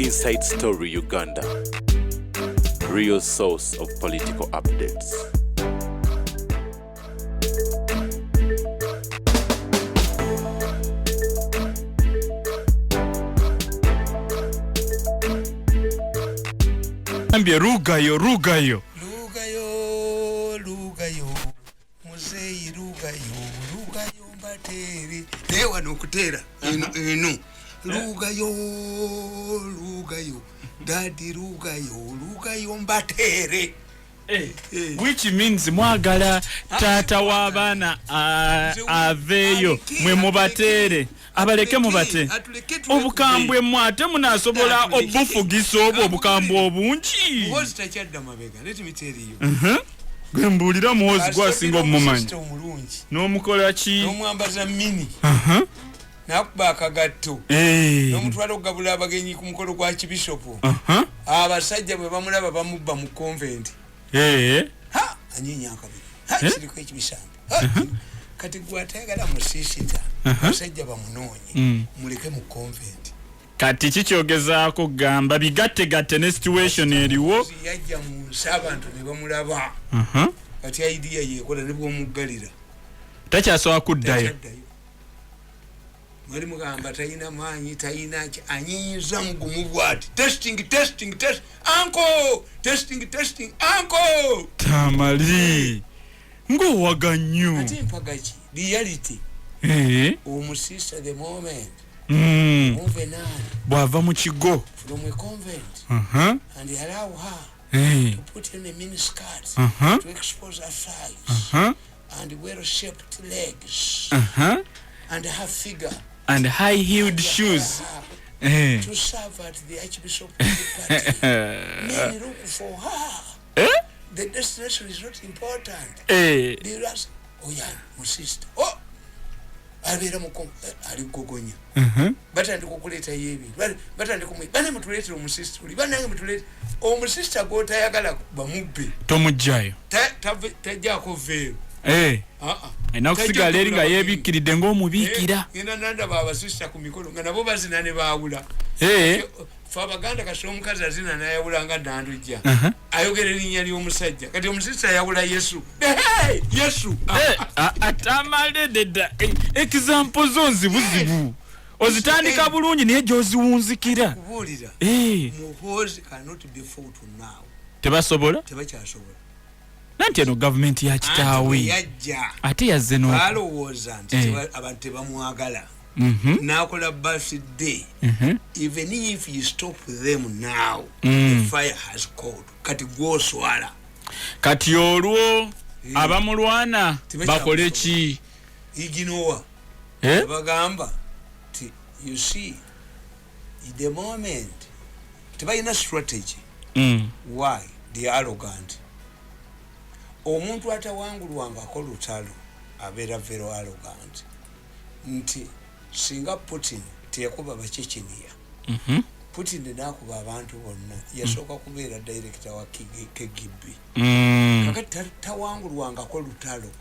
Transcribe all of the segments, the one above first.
Inside Story Uganda, real source of political updates. Ambie rugayo muzeyi rugayo mbatere lewa nokutera eno rugayo dadi rugayo mbatere which means mwagala tata w'abaana aveeyo mwe mubatere abaleke mubate obukambwe mwate munasobola obufugisa obwo obukambwe obungi muhozi takyadda mabega let me tell you gwe mbuulira muhozi gwasinga omumanyi n'omukola ki n'omwambaza mini nakuba akagatto n'omutwala okugabula abagenyi ku mukolo gwa kibishopu abasajja bwe bamulaba bamubba mu convent anyinya akabiri kiriko ekibisamba kati gwatayagala musisita abasajja bamunoonye muleke mu convent kati kikyogezaako gamba bigattegatte ne situation eriwo yajja mu nsi abantu ne bamulaba kati idea yekola ne bwomuggalira takyasobola kuddayo mwali mugamba talina maanyi talina ki anyinyiza mugumu bwati testing uncle Tamale ng'owaga nnyo ate mpaga ki reality omusisa the moment moving on bw'ava mu kigo from a convent and allow her to put in a mini skirt to expose her thighs and well-shaped legs and her figure and high-heeled shoes to serve at the Archbishop party. Men look for her. The destination is not important. The last, oh yeah, my sister. Oh, abera mukom ali gogonya. Batandi kukuleta yebi. Batandi kumwe. Bana mutulete omusista uli. Bana mutulete omusista gota yagala bamubbe. Tomujjayo. Tajako vero. Enakusigala eri nga yeebikkiridde ng'omubiikira ngenda nandaba abasista ku mikolo nga nabo bazina ne baawula fe abaganda kasita omukazi azina nayawula nga nandujja ayogera erinnya ly'omusajja kati omusista yawula yesu Tamale dedda example zo nzibuzibu ozitandika bulungi naye gy'oziwunzikira kubuulira muhoozi cannot be fought now tebakyasobola nanti eno gavumenti ya kitaawe ate yazze n'alowooza nti abantu tebamwagala n'akola birthday even if you stop them now the fire has called kati gw'oswala kati olwo abamulwana bakole ki iginowa bagamba ti you see the moment tebalina strategy why they are arrogant omuntu atawangulwanga ko lutalo abeera vero arrogant nti singa Putin teyakuba bakiciniya Putin nakuba abantu bonna yasooka kubeera director wa KGB kakati tawangulwanga ko lutalo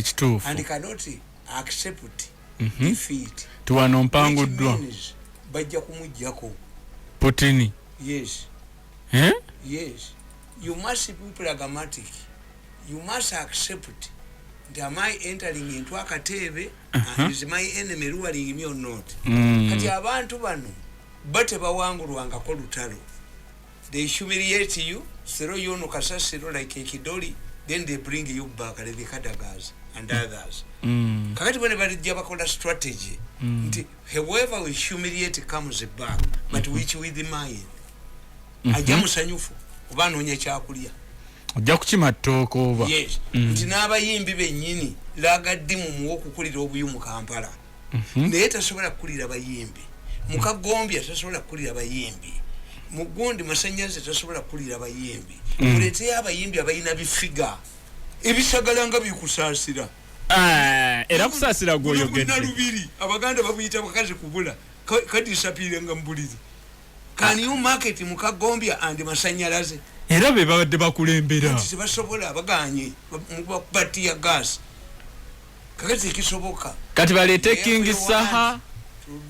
kituufu and cannot accept defeat tuwano mpanguddwa bajja kumujjako Putin yes you must be pragmatic. You must accept that am I entering into akatebe and is my enemy ruling me or not. Kati abantu bano bate bawangulwanga ko lutalo. They humiliate you, throw you no kasasiro like a kidoli, then they bring you back like the Kadagas and others. Kakati bane balijja bakola strategy. Nti whoever will humiliate comes back, but which with the mind. Ajja musanyufu oba anoonya kyakulya. ojja kukima ttooka oba nti n'abayimbi bennyini laagaddimu muwa okukulira obuyumu Kampala naye tasobola kukulira bayimbi mukagombya tasobola kukulira bayimbi mugundi masanyaze tasobola kukulira bayimbi muleeteyo abayimbi abalina bifiga ebisagala nga bikusaasira era kusaasira gw'oyogedde nalubiri abaganda babuyita bakazi kubula kadisapiire nga mbuliri can you market mukagombya and masanyalaze era be babadde bakulembera nti tebasobola abaganye batiya gas kakati ekisoboka kati baleete King Saha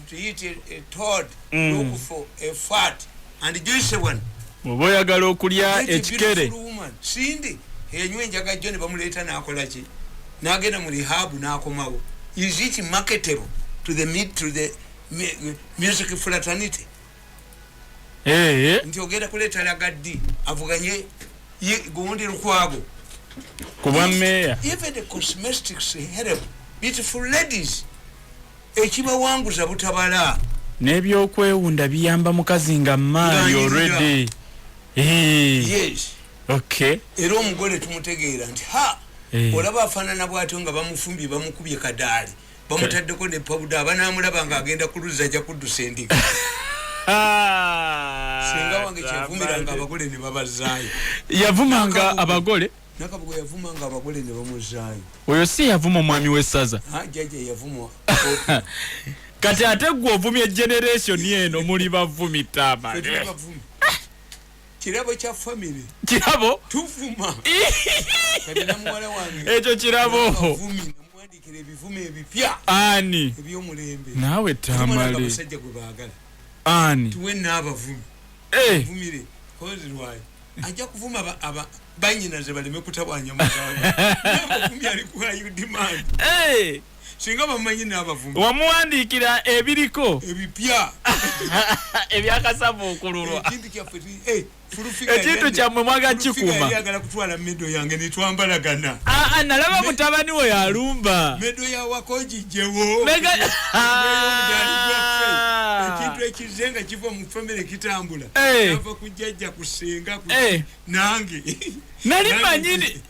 to eat a toad look for a fat and Joyce one. Oba oyagala okulya ekikere. Sindi enywe njaga John bamuleta nakola ki nagenda mu rehab nakomawo. Is it marketable to the music fraternity? Nti ogenda kuleta lagaddi avuganye gundi lukwago kuba meya. Even the cosmetics help beautiful ladies ekiba wanguza butabala n'ebyokwewunda biyamba mukazi nga maali already. Yes. Okay. Era omugole tumutegeera nti olaba afaanana bw'atyo nga bamufumbi bamukubye kadaali bamutaddeko ne pawuda abanamulaba nga agenda kuluza ajja kuddusa endiga. Singa wange kyevumiranga abagole ne babazaayo. Yavumanga abagole? Nakabugo yavumanga abagole ne bamuzaayo. Oyo si yavuma omwami w'essaza? Jjajja yavuma. Kati ate gwe ovumya generation eno muli bavumi Tamale. Kirabo kya family. Kirabo? Tuvuma. Kati namuwala wange. Ekyo kirabo. Vumi namwandikira ebivume ebipya. Ani? Ebyomulembe. Naawe Tamale. Abasajja gwe baagala. Ani? Tuwe n'abavumi. Vumire. Kozi lwayo. Ajja kuvuma banyinaze baleme kutabwanya muganga. N'abavumi alikuwa you demand. Singa bamanyi n'abavumi. Wamuwandiikira ebiriko? Ebipya. Ebyakasaba okululwa. Ekintu kyaffe ekintu kyammwe mwaga kikuuma. Yagala kutwala medo yange ne twambalagana. Nalaba mutabani we yalumba. Medo ya wakojijjewo. Ekintu ekizenga kiva mu family kitambula. Ava kujjajja kusenga nange. Nali manyini.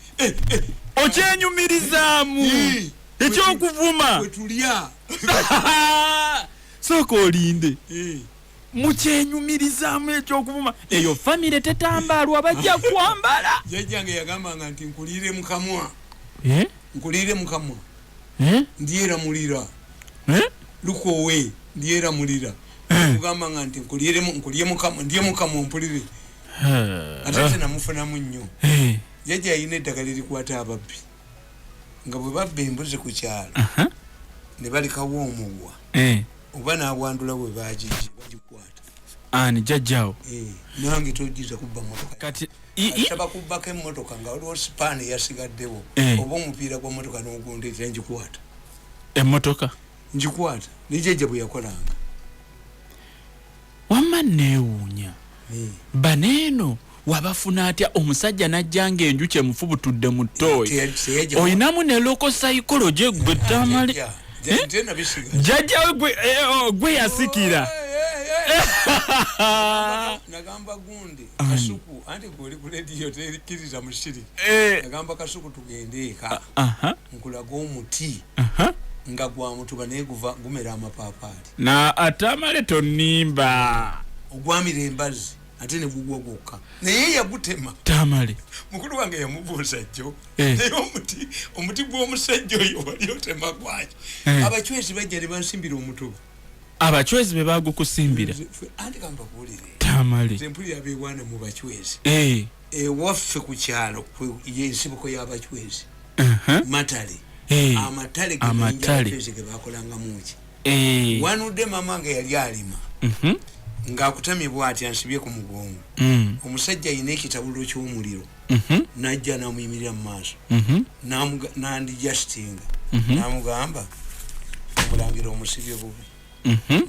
Okyenyumirizaamu. Ekyokuvuma. Wetulya. Sooka olinde. Mukyenyumirizaamu ekyokuvuma. Eyo famire tetambalwa bajja kwambala. Jjajjange yagambanga nti nkuliire mukamwa. Nkuliire mukamwa. Ndiera mulira. Lukowe ndiera mulira. Kugambanga nti nkuliye mukamwa ndiye mukamwa mpulire. Ate namufunamu nnyo. Jjajja ayina eddagala lirikwata ababbi. Nga bwe babba embuzi ku kyalo ne balikawo omugwa oba n'abwandula bwe bagikwata ani jjajjawo nange togiza kubba motoka kati asaba kubbako emmotoka nga waliwo sipaani yasigaddewo oba omupiira gwa motoka n'ogundeetera ngikwata emmotoka ngikwata nejjajja bwe yakolanga wamma neewuunya baneeno wabafuna atya omusajja najjanga enjuki emufubutudde mu ttooyi oyinamu ne loko psychology gwe Tamale jjajjawe gwe yasikira nagamba gundi kasuku anti gweoli ku lediyo terikiriza musiri nagamba kasuku tugende eka nkulaga omuti nga gwa mutuba naye gumera amapaapaali na Tamale tonimba ogwamira embazi ate ne gugwa gwokka naye yagutema Tamale mukulu wange yamubuuza jjo naye omuti gw'omusajja oyo wali otema gwaki abachwezi bajja ne bansimbira omutuba abachwezi be bagukusimbira anti kamba kuwulire Tamale tempuli abeewana mu bachwezi waffe ku kyalo yensibuko y'abachwezi matale amatale ge bakolangamu ki wanudde mama nga yali alima ng'akutamye bw'ati ansibye ku mugongo omusajja ayina ekitabulo ky'omuliro n'ajja n'amuyimirira mu maaso n'andijasitinga n'amugamba omulangira omusibye bubi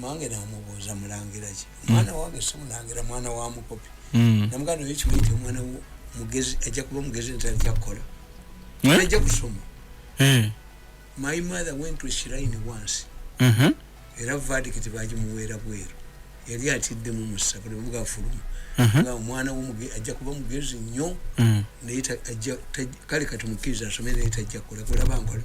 mange n'amubuuza mulangira ki mwana wange si mulangira mwana wa mukopi namuganda oyo ekimanyi ti omwana wo mugezi ajja kuba mugezi ntajja kukola ajja kusoma my mother went to shrine once era verdict bagimuweera bweru yali atiddemu musa buli mugafuluma nga omwana wo ajja kuba mugezi nnyo naye kale katumukkiriza asome naye tajja kukola kulaba nkola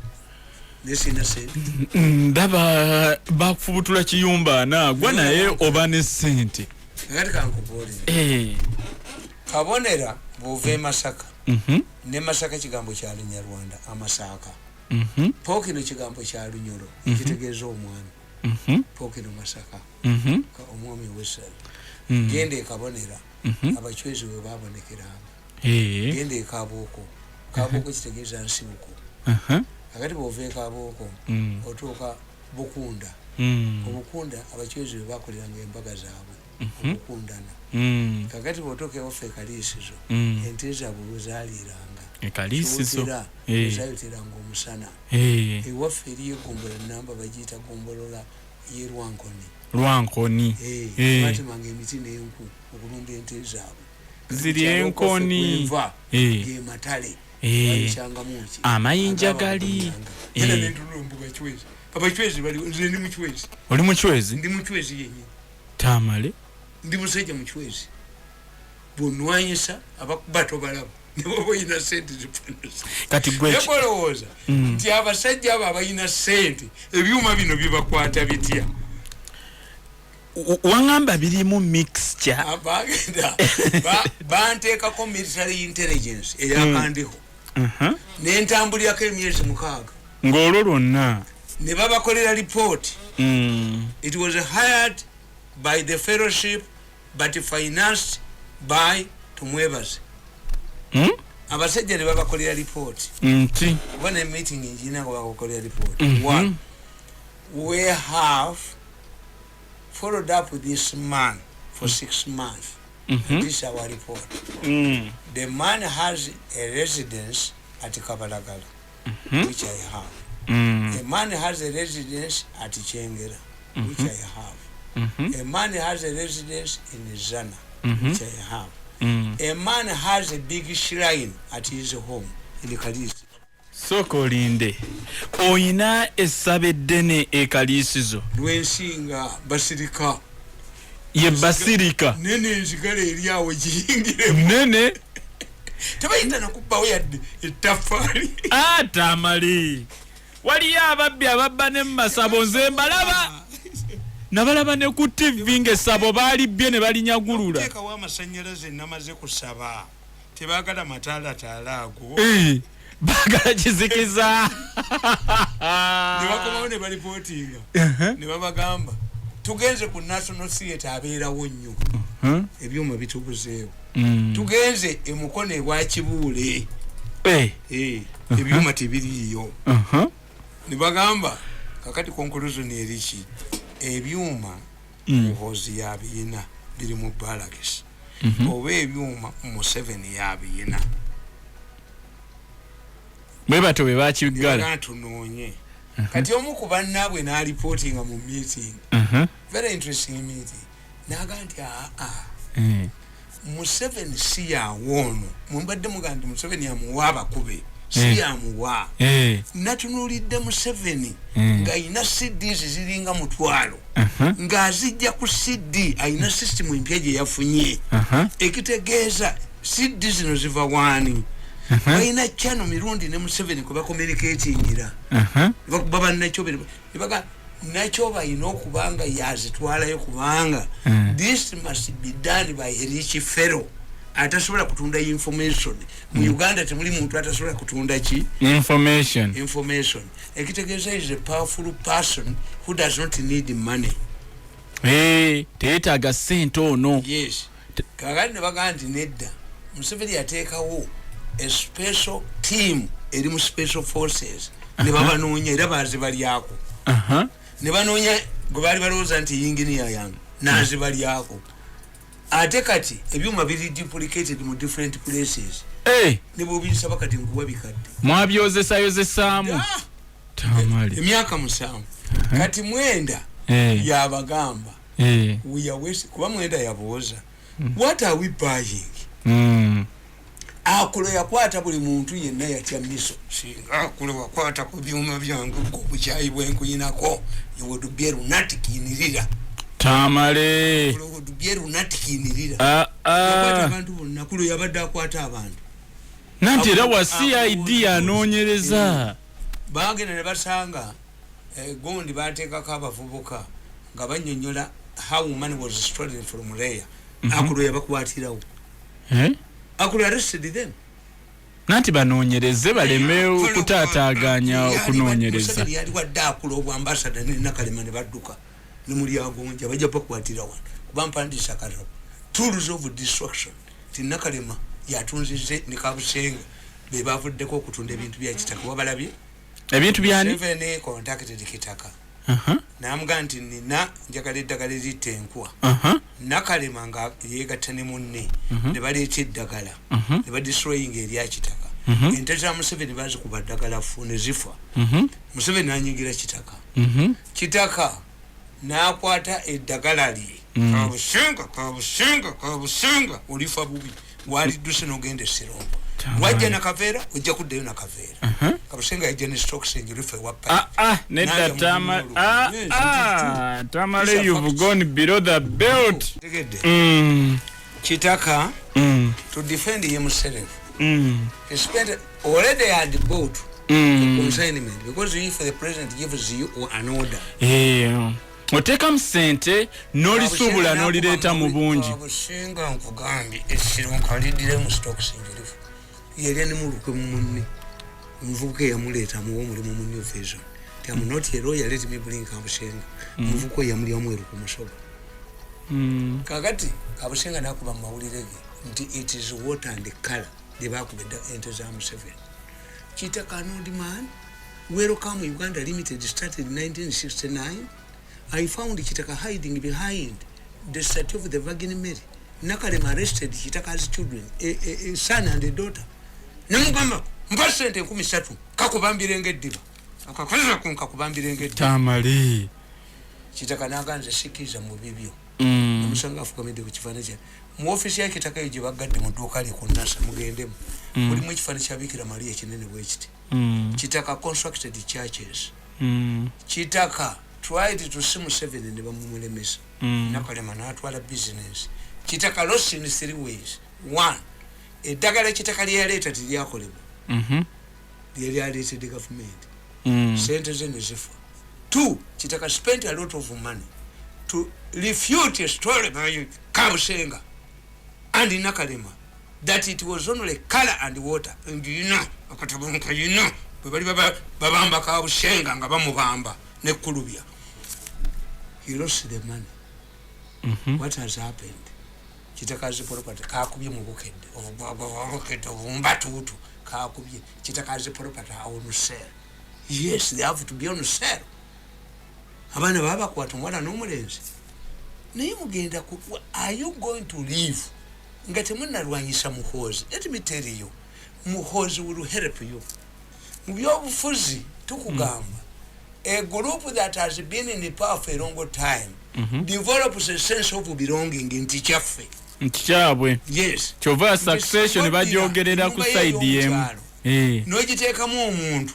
nesina sente ndaba bakufubutula kiyumba naagwa naye oba ne sente kakati kankubuulire kabonera bw'ova e Masaka ne Masaka kigambo kya Lunyarwanda Amasaka Pookino kigambo kya Lunyoro ekitegeeza omwami Pookino Masaka omwami w'essala genda e Kabonera abachwezi we baabonekeranga genda e Kabooko kitegeeza nsibuko kakati bw'ova e Kabooko otuuka Bukunda obukunda abachwezi we baakoleranga embaga zaabwe okukundana kakati bwotoka ewaffe ekaliisizo ente zaabwe zaaliranga ekaliisizo zayoteranga omusana ewaffe eriyo eggombolola namba bagiyita gombolola ye Lwankoni batemanga emiti n'enku okulunda ente zaabwe ziri enkoni ge matale bayishangamuki amayinja gali abachwezi bali ndi muchwezi oli muchwezi ndi muchwezi yenye Tamale ndi musajja muchwezi bonwanyisa abakubato balabo nebo boyina sente ziponosa kati gwe ekolowoza nti abasajja abo abayina sente ebyuma bino bibakwata bitya wangamba birimu mixture abagenda banteekako military intelligence eyakandiho n'entambulirako emyezi 6 ng'olwo lwonna ne babakolera report it was hired by the fellowship but financed by Tumwebaze abasajja ne babakolera report nti one meeting engineer babakolera report one we have followed up with this man for 6 months this is our report the man has a residence at Kabalagala which I have a man has a residence at Chengera which I have a man has a residence in Zana which I have a man has a big shrine at his home in the Kalisi soko linde oyina essabe ddene ekaliisizo lwensinga basirika ye basirika nene nzigale eriawo giyingire nene tebayita nakubbawo yadde ettaffaali Tamale waliyo ababbi ababba ne mumasabo nze mbalaba nabalaba ne ku TV ng'essabo baalibbye ne balinyagulula teekawo amasannyalaze namaze kusaba tebaagala mataalaataala ago bagala kizikiza ne bakomawo ne balipootinga ne babagamba tugenze ku National Theatre abeerawo nnyo ebyuma bitubuzeewo tugenze emukono ewa Kibuule ebyuma tebiriiyo ne bagamba kakati conclusion eriki ebyuma muhoozi yabiina biri mu Barracks oba ebyuma mu 7 yabiina bwe bato bwe bakigala tunoonye kati omu ku bannaabwe n'alipotinga mu meeting very interesting meeting naga nti mu 7 si yawoono mumbadde muga nti mu 7 yamuwa abakube si yamuwa natunuulidde mu 7 ng'ayina CDs ziringa mutwalo ng'azijja ku CD ayina system empya gye yafunye ekitegeeza CD zino ziva waani bayina channel Mirundi ne Museveni kuba communicatingira baba nacho nacho bayina okubanga yazitwalayo kubanga this must be done by a rich fellow atasobola kutunda information mu Uganda temuli muntu atasobola kutunda ki information ekitegeeza is a powerful person who does not need money teetaaga sente ono yes kakati ne bagamba nti nedda Museveni yateekawo a special team eri mu special forces ne babanoonya era bazibalyako ne banoonya gwe baali balowooza nti yinginiya yange nazibalyako ate kati ebyuma biri duplicated mu different places ne bwobiyisaba kati nkuwa bikadde mwabyozesayozesaamu Tamale emyaka 7 kati mwenda yabagamba we are wasting kuba mwenda yabooza what are we buying akulo yakwata buli muntu yenna yatya miso singa akulo wakwata ku byuma byange ko buchayi bwenkuyinako yewodubyeru natikinirira Tamale yewodubyeru natikinirira yakwata abantu bonna akulo yabadde akwata abantu nanti era wa CID anoonyereza bagenda ne basanga gondi bateekako abavubuka nga bannyonnyola how money was stolen from there akulo yabakwatirawo akulu arrested them nanti banoonyereze baleme okutaataaganya okunoonyereza yali wadde akulu obwambasada nenakalema ne badduka ne muli agonja bajja pakwatira wano kuba mpandisa katabo tools of destruction tinakalema yatunzize ne kabusenga be bavuddeko okutunda ebintu bya kitaka wabalabye ebintu byani 7 contacted kitaka namuga nti nina njagala eddagala eritta enkwa nakalema nga yeegatta ne munne ne baleeta eddagala ne badistroyinga erya kitaka ente za Museveni bazikuba ddagala fu ne zifa Museveni n'anyingira kitaka n'akwata eddagala lye kabusenga olifa bubi walidduse n'ogenda Sirombo wajja na kaveera ojja kuddayo na kaveera kabusenga yajja ne stocks enjirife wappa nedda Tamale you've gone below the belt kitaka to defend himself he spent already had bought the consignment because if the president gives you an order oteka musente n'olisubula n'olireeta mu bungi kabusenga nkugambye Sirombo alidire mu stocks enjirife yali ani mulukwe munne omuvubuka eyamuleeta muwo mulimu mu New Vision ti am not a lawyer, let me bring Kabusenga muvubuka yamuli amweru ku musobo kakati Kabusenga nakuba mu mawulire ge nti it is water and color they bakubedda ente za Museveni kitaka no demand welcome Uganda Limited started in 1969 I found kitaka hiding behind the statue of the Virgin Mary Nakalema arrested kitaka's children a son and a daughter namugamba mpa sente 13 kakubambire ngeddiba akakoza kunkakubambire ngeddiba Tamale kitaka naganze sikiza mu bibyo omusanga afukamide ku kifaananyi kya mu ofisi ya kitaka ejo bagadde mu dduuka lye ku Nasa mugendemu mulimu ekifaananyi kya Bikira Maria kinene bwe kiti kitaka constructed churches kitaka tried to see Museveni ne bamumulemesa Nakalema n'atwala business kitaka lost in 3 ways. 1 eddagala kitaka lyaleeta tilyakolebwa lyali aleetedde government sente ze ne zifa. 2 kitaka spent a lot of money to refute a story by Kabusenga and Nakalema that it was only color and water and akatabonka bwe bali babamba Kabusenga nga bamubamba ne kulubya. He lost the money. What has happened? Kitakazi property kakubye mu bukedde obumbatuutu kakubye kitakazi property on sale. Yes, they have to be on sale. Abana baba kwatu mwana n'omulenzi naye mugenda ku are you going to leave ngate munalwanyisa Muhoozi? Let me tell you, Muhoozi will help you mu byobufuzi tukugamba a group that has been in the power for a long time develops a sense of belonging in Tichaffe. Ntikyabwe. Yes. Kyova succession bajogerera ku side yemu. Nogiteekamu omuntu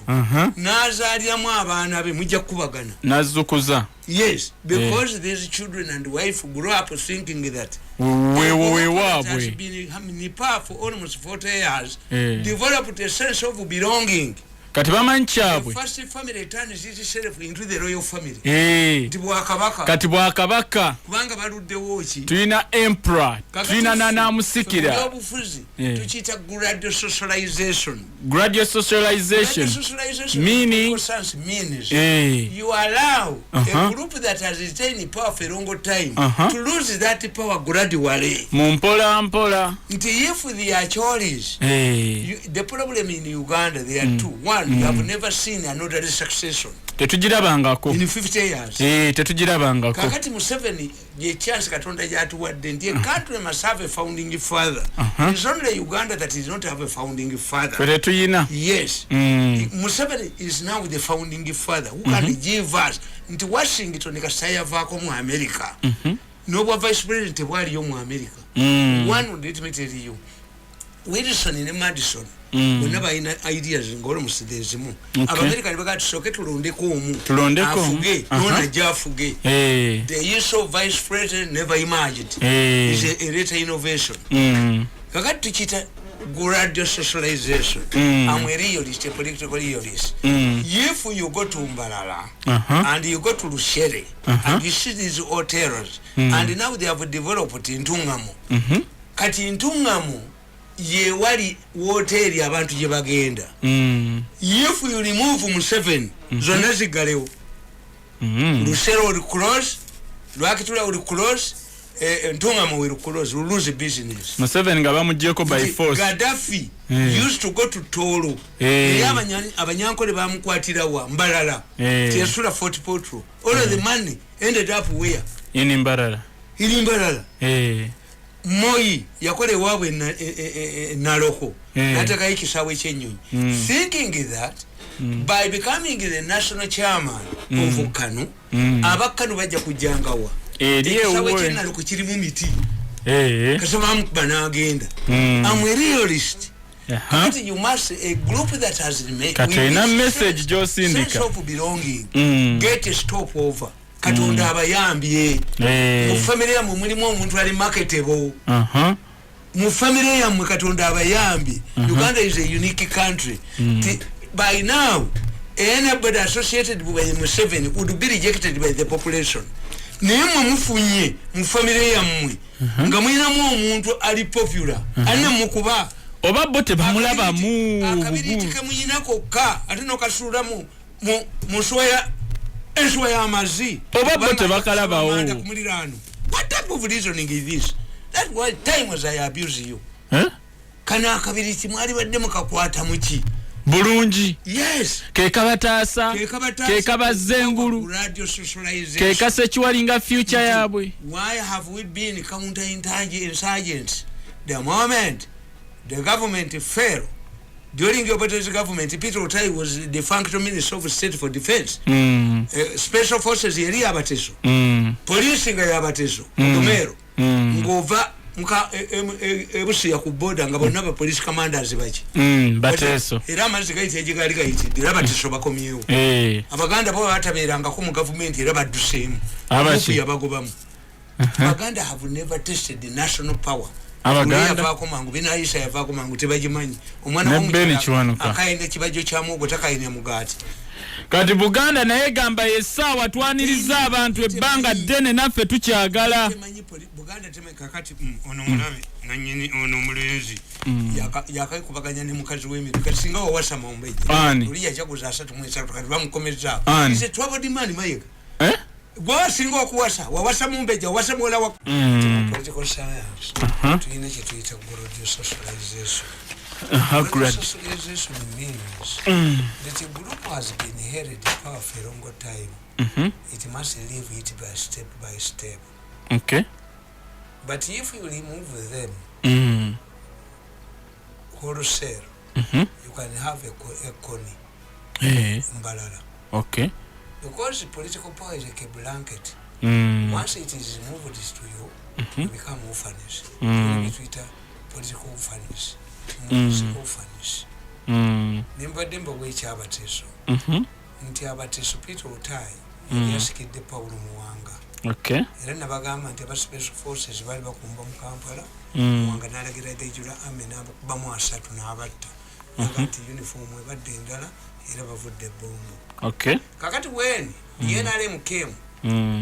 n'azaaliramu abaana be mujja kubagana nazukuza. Yes, because these children and wife grow up thinking that wewaabwe has been in the power for almost 40 years developed a sense of belonging. Kati bamanyi kyabwe. First family turns itself into the royal family. Kati bwakabaka kubanga baluddewo ki tulina emperor tulina nanamusikira tukiyita gradual socialization. Gradual socialization meaning you allow a group that has retained power for a long time to lose that power gradually. Mumpola If they are choices, the problem in Uganda there are two. One, you have never seen an orderly succession. Tetugirabangako In 50 years. Tetugirabangako. Kakati Museveni ye chance Katonda yatuwadde nti a country must have a founding father. It's only Uganda that does not have a founding father. Tetuyina. Yes. Museveni is now the founding father who can give us nti Washington kasayavaako mu America. Nobwa vice president bwaliyo mu America. One, let me tell you, Wilson ne Madison bonna balina ideas ngolo musidezimu Abamerika libaka tusoke tulondeko omu afuge nona jafuge the use of vice president never imagined is a later innovation. Kakati tukita gradual socialization. I'm a realist, a political realist. If you go to Mbalala and you go to Lushere and you see these hotels and now they have developed in Ntungamo. Kati Ntungamo ye wali hoteli abantu gye bagenda. If you remove Museveni zonna zigalewo. Lusero will close, Lwakitula will close, ntunga mu close will lose business. Museveni nga bamujjeko by force. Gaddafi used to go to Toro. Abanyankole bamukwatira wa Mbalala. Tiasula Fort Potro. All of the money ended up where? In Mbalala. Moi yakole wawe naloko. Nataka ikisawe chenyonyi. Thinking that by becoming the national chairman of Kanu, abakanu bajja kujangawa. Ikisawe chenaloko kiri mu miti. Kasaba mukubana agenda. I'm a realist. But you must a group that has made Katrina message Josindika sense of belonging. Get a stop over. Katonda abayambye. Mu family yamu mulimu omuntu ali marketable. Mu family yamu Katonda abayambye. Uganda is a unique country. By now, anybody associated with Museveni would be rejected by the population. Nemo mufunye mu family yamu nga mwinamu omuntu ali popular. Anne mukuba oba bote bamulaba mu akabiritike muyina kokka ate nokasula mu muswaya enswaya amazi oba bote bakalabawo. What type of reasoning is this? That was time was I abuse you. Kana akabiriti mwali badde mukakwata muki bulungi. Yes. Kekabataasa kekabazengulu radio socialization kekasekiwalinga future yabwe. Why have we been counter-insurgents? The moment the government fell during the Obate's government, Peter Otai was the functional Minister of State for Defense. Special Forces yeri abateso. Police nga yabateso. Domero. Ngova muka ebusi ya kuboda nga bonna ba police commanders bachi. Bateso. Era amazi gaite ejigali gaite era bateso bakomyewo. Abaganda bo bataberanga ko mu government era badusemu. Abachi yabagobamu. Abaganda have never tested the national power. Abaganda bakomangu binaisha yavakomangu tebajimanyi omwana omuntu akaine kibajo kya mugo takaine mugati kati Buganda naye gamba yesawa twaniriza abantu ebbanga ddene naffe tukyagala Buganda temeka kati ono mulabe nanyini ono mulenzi yakayikubaganya ne mukazi w'Emirika singa wawasa maombeje uli yajaguza 3 kati bamukomeza ise twabodi mani mayega gwa singo okuwasa wawasa mumbeja wawasa mola wa political science tuine kituyita radio socialization. Socialization means that a group has been inherited power for a long time. It must live it by step. Okay. But if you remove them wholesale, you can have a coni Mbalala. Okay. Because political power is like a blanket. Once it is removed to you, you become orphans. Twitter, political orphans. Orphans. Nimba which abateso. Nti abateso Peter Otai, yasikidde Paulo Muwanga. Okay. Era nabagamba nti aba special forces bali bakumba mu Kampala. Muwanga nalagira dejula amena bamu asatu n'abatta. Nti uniform ebadde endala era bavudde bombo. Okay. Kakati when the NRM came,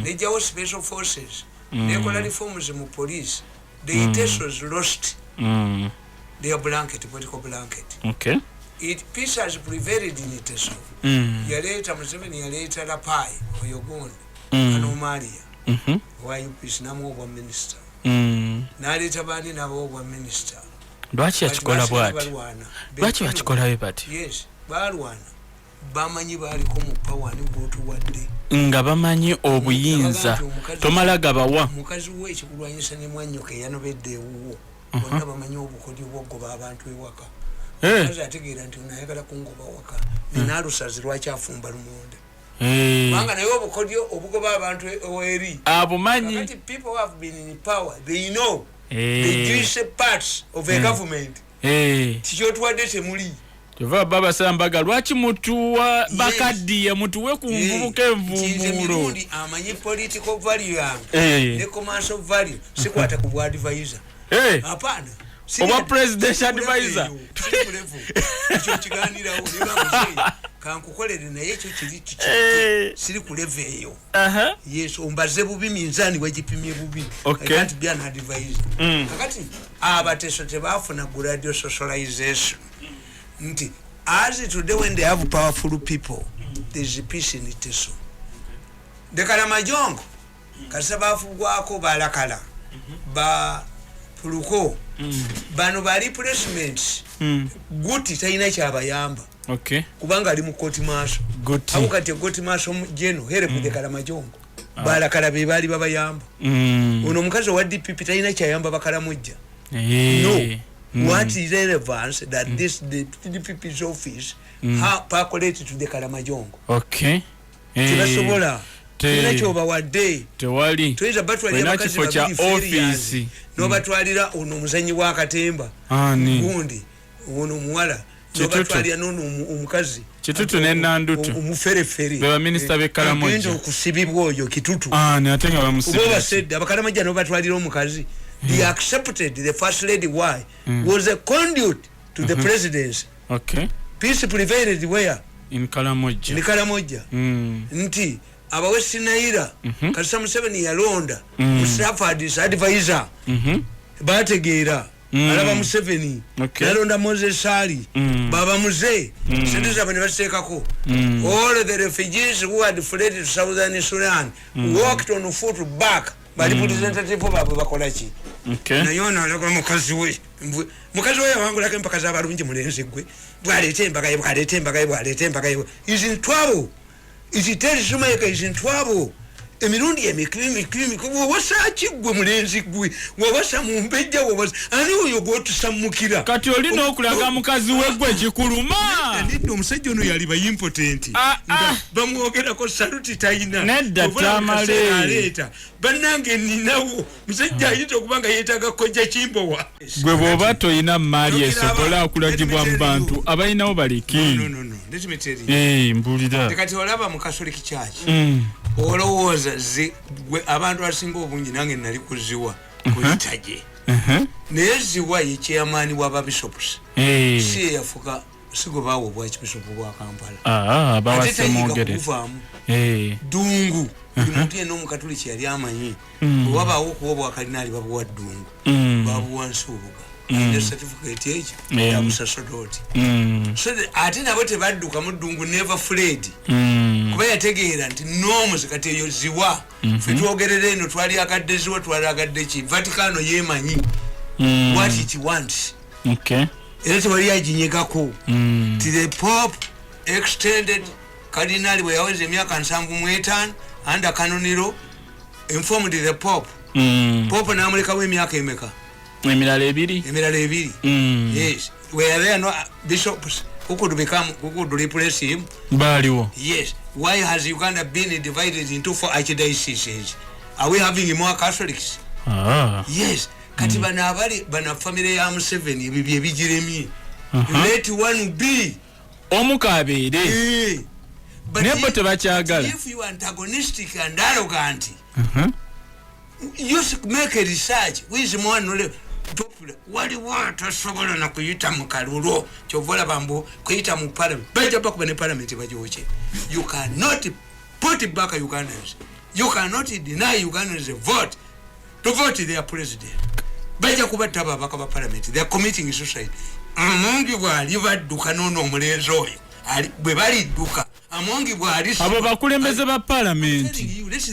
they jawo special forces, they kola reforms mu police, the intentions lost their blanket, political blanket. Okay. Peace has prevailed in it so. Yaleta Museveni yaleta Lapai Oyogun Anomalia. Why you peace namu wa minister? Naleta bani na wa minister. Lwaki yakikola bwati? Lwaki bakikola bwe bati? Yes, balwana. Bamanyi baliko mu power ni botu wadde. Nga bamanyi obuyinza. Tomala gabawa. Mukazi we ekikulwanyisa ne mwanyoke yanobedde ewuwo. Bonna bamanyi obukodyo bwogoba abantu ewaka. Mukazi ategeera nti unayagala kungoba waka. Ninalusazi lwaki afumba lumonde. Manga naye obukodyo obugoba abantu eweri. Abumanyi. But people have been in power. They know the Jewish parts of a government. Tikyotwadde temuli. Tova baba sambaga lwaki mutuwa bakadiye mutuwe ku nvubuke envumulo. Mirundi amanyi political value yange. Ne commercial value sikwata ku advisor. Hapana. Oba presidential advisor. Ekyo kiganira wo niba kankukolere naye ekyo kiri siri ku level eyo. Yes, ombaze bubi minzani wajipimye bubi. I can't be an advisor. Kakati abateso tebafuna radio socialization. Nti as today when they have powerful people, there is peace in it so. Dekala majongo kasaba fugwako balakala ba puluko bano ba replacements guti taina kyabayamba kubanga ali mu court martial awo kati court martial jeno here kudekala majongo bala kala be bali babayamba uno mukazi wa DPP taina kyayamba bakala mujja no what is relevance that this the DPP's office ha percolate to the Kalamajongo tibasobola kinachoba wadde tewali tuiza batwalira bakazi babiri office no batwalira ono muzanyi wa katemba gundi ono muwala no batwalira nono omukazi kitutu nenandutu umuferefere beba minister bekalamoja ngendo kusibibwa oyo kitutu ne atenga bamusibira oba said abakalamajja no batwalira omukazi he accepted the first lady why was a conduit to the presidency peace prevailed where in Kalamoja nti abawe Sinaira Kasam 7 yalonda Mustafa advisor bategeera alaba Museveni yalonda Moses Sali baba muze sindiza bane basekako all the refugees who had fled to southern Sudan walked on foot back bali representative babo bakolachi nayona alako mukazi we wangu lake mpaka za barunji mulenzi gwe bwalete mpaka ye is in trouble is tell Sumaika is in trouble Mirundi emikimi kubo wasachi gwe mulenzi gwe wabasa mumbejja wabasa ani oyo gwotusamukira kati olina okulaga mukazi we gwe kikuluma ndino omusajja ono yali ba important bamwogera ko saluti tayina nedda Tamale aleta banange ninawo musajja ayita okubanga yetaga kojja kimbowa gwe boba toyina mali esobola okulagibwa mu bantu abayinawo baliki no let me tell you mbulira kati olaba mu Catholic Church olowooza gwe abantu asinga obungi nange nali kuziwa kuyitaje naye ziwa ye chairman wa bishops si yafuka sigo bawo bwa bishop bwa Kampala bawasemogereza dungu muntu yeno mu Catholic yali amanyi wabawo kuwa bwa kardinali babuwa dungu babuwa nsubuga the certificate age ya busasodoti so ate nabo tebadduka mu dungu never fled kuba yategeera nti nomu zikati eyo ziwa fe twogerere eno twali akadde ziwa twali akadde ki Vaticano yemanyi what it wants era tewali aginyegako ti the Pope extended cardinal we yaweze emyaka 75 under canoniro informed the Pope Pope namulekawo emyaka emeka emirala ebiri yes where there no bishops who could replace him baliwo yes why has Uganda been divided into 4 archdioceses are we having more Catholics yes kati bana family ya Museveni ebibye ebijiremi let one be omukabere nebo tebakyagala if you are antagonistic and arrogant you should make a research which more knowledge wali wata sobola na kuyita mu kalulu kyovola bambo kuyita mu parliament baja bakuba ne parliament bajoche you cannot put it back Ugandans you cannot deny Ugandans a vote to vote their president baja kubata baba ba parliament they are committing suicide amongi bwali badduka nono omulenzi oyo bwe bali duka amongi bwali abo bakulembeze ba parliament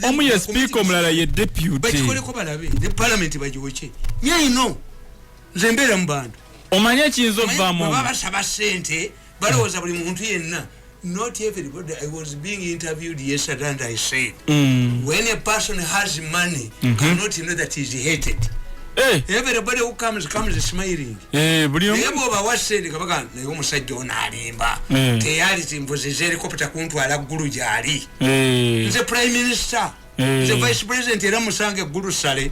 omu ye speaker omulala ye deputy bakikoleko balabe the parliament bajoche yeah no zembera mbandu omanye kinzo vamo baba saba sente baloza buli muntu yenna not everybody. I was being interviewed yesterday and I said when a person has money cannot know that he's hated. Everybody who comes smiling. Ebo bawasende kabaga nayo omusajja onalimba teyali timboze helicopter kuntwala ggulu gyali nze prime minister nze vice president era musange ggulu sale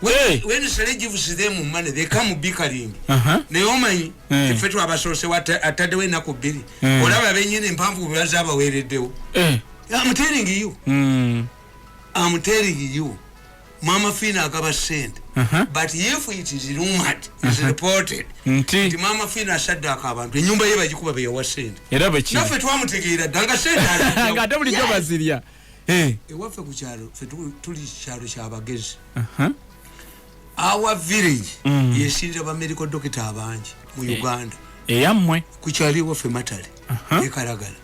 when Sale gives them money they come bickering naye omanyi effetu abasose ataddewo ennaku bbiri olaba abenyini empanvu bebaza abaweereddewo I'm telling you Mama Fina agaba sente but if it is rumored is reported nti Mama Fina asaddaka abantu ennyumba ye bagikuba beyawa sente era beki naffe twamutegeera danga sente ngate bulijjo bazirya ewaffe ku kyalo ffe tuli kyalo kyabagezi our village yesinza ba medical doctor abangi mu Uganda Eyamwe. Kuchaliwo fe matale. Ekaragala.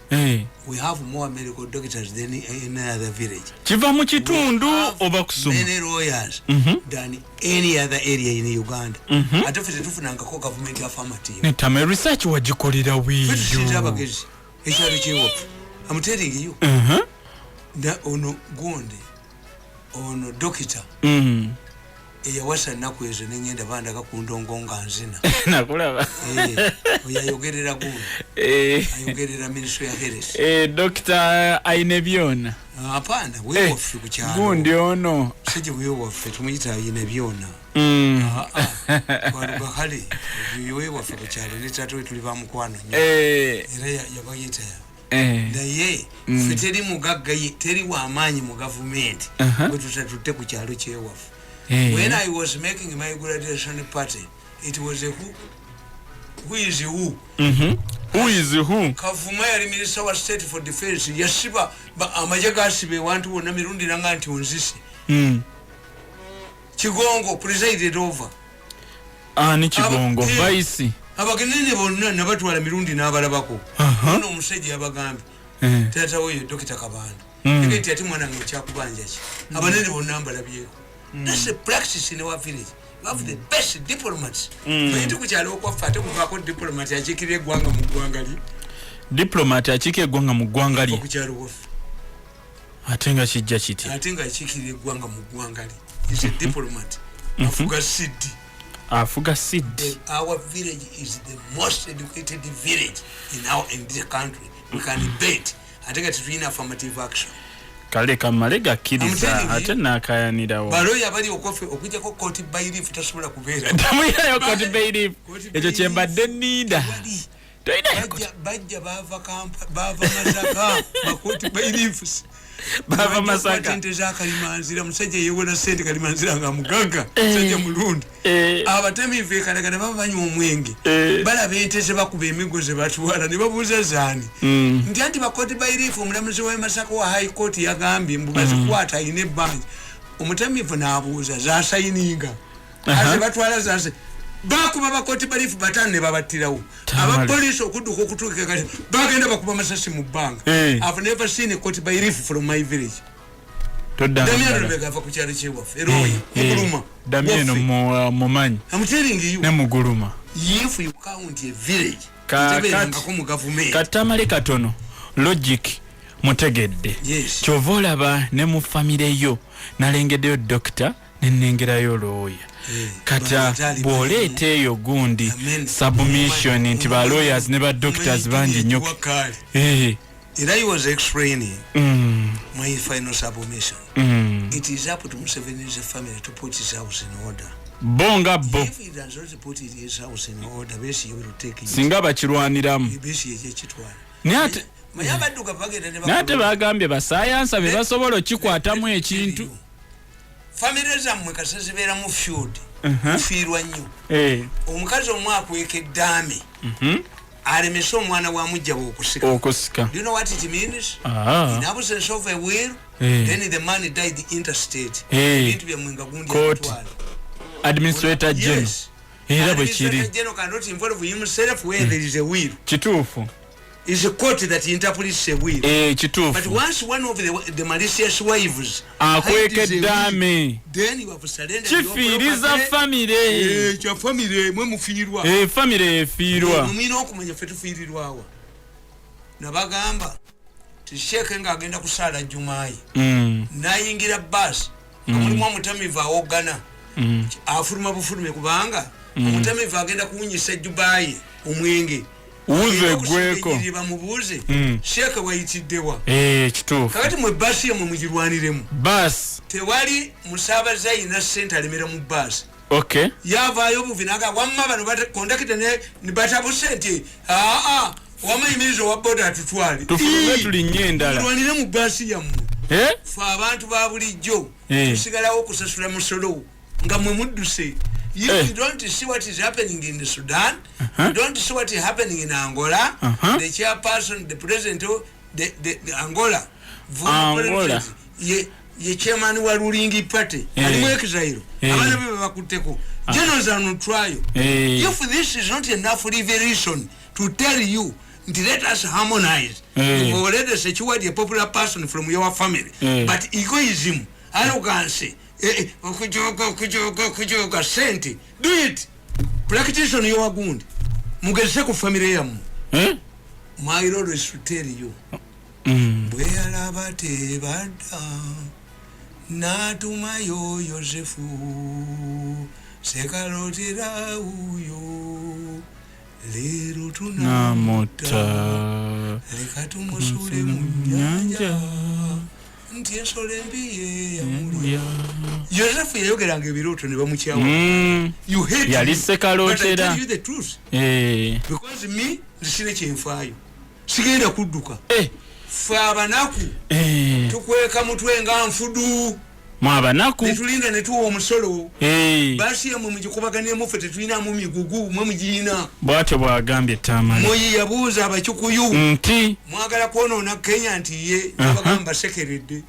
We have more medical doctors than in other village. Chiva mu kitundu oba kusoma. Many lawyers than any other area in Uganda. Ate fete tufunanga ko government affirmative. Ne Tamale research wagikolera wiyo. I'm telling you. Da ono gonde. Ono dokita. Eyawasa naku ezo nengenda banda kakundongo nganzina. Nakulaba. Oyayogerera gundi. Ayogerera ministry ya health. Dokita Ebyama. Hapana, wewe wafi kuchalo. Gundi ono. Sije wewe wafi tumuyita Ebyama. Kwa bahali wewe wafi kuchalo litatu tuliva mukwano nyo. Era yabayita ya. Naye fiteri mugagga teri wa amanyi mu government. Bwe tutatutte ku kyalo kyewafu. When I was making my graduation party, it was a who is who. Who is who? Kavuma yali minister wa state for defense yashiba amajaga asibe wantu wonna Mirundi nanga nti onzisi. Kigongo presided over. Ni Kigongo vice. Abagenene bonna nabatwala Mirundi n'abalabako. Ono omusajja yabagambe. Tata oyo Dr. Kabanda. Ekati ati mwana ng'ekyakubanja ki. Abanene bonna mbalabyeko. That's a practice in our village. We have the best diplomats. But you kuchalo kwa fate kuvako diplomat achikire gwanga mu gwanga li. Diplomat achike gwanga mu gwanga li. Kuchalo wofu. Atenga kijja kiti. Atenga achikire gwanga mu gwanga li. He's a diplomat. Afuga Sidi. Afuga Sidi. Our village is the most educated village in this country. We can debate. Atenga tuina affirmative action. Kale kamale gakkiriza ate nakayanirawo. Baloya bali okofe okujja ko court by leave tasobola kubeera. Tamuyira yo court by leave. Ekyo kyembadde nida. Toina bajja bava Masaka ba court by leave. Bava Masaka. Ntente za Kalimanzira musajja yewona sente Kalimanzira nga mugagga. Musajja mulundu. Abatemi vekalagana bavanywa omwenge. Bala beenteze bakuba emigo ze batwala ne babuuza zaani. Nti anti ba court by leave omulamuzi wa Masaka wa high court yagambye mbubazi kwata ine banja. Omutamivu n'abuuza za sayininga. Ate batwala zase. Bakuba ba court by leave batane ne babattirawo. Aba police okudduka okutuuka kale bagenda bakuba masasi mu bbanga. I've never seen a court by leave from my village. Damien Rebecca fa kuchali chewafu. Eroyi, Muguluma. Damien Momanyi. I'm telling you. Ne Muguluma. If you count a village, Katamale katono. Logic mutegedde. Yes. Chovola ba ne mu family yo. Nalengeddeyo doctor nenengerayo lawyer. Kata bolete yo gundi submission nti ba lawyers ne ba doctors banji nnyo. And I was explaining my final submission. It is up to Museveni's family to put his house in order. Bonga bo. If he does not put his house in order, basi will take it. Singa bakirwaniramu. Basi yekitwala. Nyate mayabadduka bagenda ne nate bagambye basayansa be basobola okikwatamu ekintu. Family zammwe kasazibera mu field. Fiirwa nnyo. Omukazi omwakweka eddaame. Alemesa omwana wa mujja okusika. Do you know what it means? In absence of a will, then the man died interstate. Court Administrator General. Administrator General cannot involve himself where there is a will. Kituufu. It's a court that interprets a will. Kituufu. But once one of the malicious wives akwekeddame, then you have surrendered kifiiriza family. Your family mwe mufiirwa. Family efiirwa. Mumina okumanya ffe tufiirirwawa. Nabagamba tisheke nga agenda kusaala Jumaayi. Nayingira bus. Mulimu omutamivu awogana. Afuluma bufulume kubanga omutamivu agenda kuwunyisa Jubaayi omwenge. Uze gweko. Bamubuuze. Sheke wayitiddewa. Kituufu. Kakati mwe basi yamwe mugirwaniremu. Bus. Tewali musaabaza ina ssente alemera mu bus. Okay. Yavaayo buvinaga wamma bano kondakita ne batabuse nti wamayimirizo wa boda atutwale. Tufulume tulinnye endala. Mulwanire mu basi yammwe. Fe abantu ba bulijjo tusigalawo okusasula musolo nga mwe mudduse. You don't see what is happening in Sudan. You don't see what is happening in Angola. The chairperson, the president of the Angola. ye chairman wa ruling party alimu exile abana be bakuteko generals on trial. If this is not enough revelation to tell you, let us harmonize. You already secured a popular person from your family, but egoism, arrogance, kujoga senti, do it. Practice on your wound. Mugese ku family yamu. My Lord is to tell you. Bwe alabate bada natuma yo Yosefu sekalotera uyo lero tunamota lekatumosule mu nyanja nti ensole mbiye yamulia. Yosefu yayogeranga ebiroto ne bamukyawa. You hate yali sekalotera. But I tell you the truth. Because me ndisire kyenfaayo sigenda kudduka. Fe abanaku tukweka mutwe nga nfudu mwabanaku netulinda netuwa omusolo basi yamwe mugikubaganye mufe tetulina mu migugu mwe mugina bwatyo bwagambye Tamale moyi yabuuza abakyukuyu nti mwagala kwonoona Kenya nti ye nabagamba sekeredde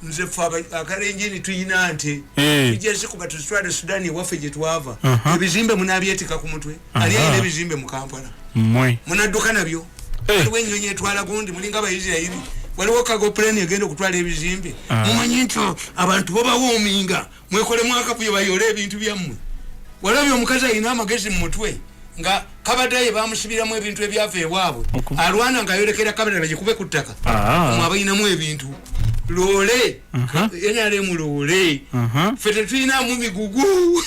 nze fe akalenjini tuyina nte tujese kuba tuzitwale Sudani ewaffe gye twava ebizimbe munabyetika ku mutwe ali ayina ebizimbe mu Kampala mmwe munadduka nabyo waliwo ennyonyi etwala gundi mulinga Abayisirayiri waliwo kago plane egenda okutwala ebizimbe mumanyi nti abantu bo bawoominga mwekolemu akavuyo bayole ebintu byammwe walabye omukazi alina amagezi mu mutwe nga kabadaye bamusibiramu ebintu ebyava ewaabwe alwana ng'ayolekera kabada bagikube ku ttaka mwe abayinamu ebintu loole yenyale mu loole ffe tetulinamu migugu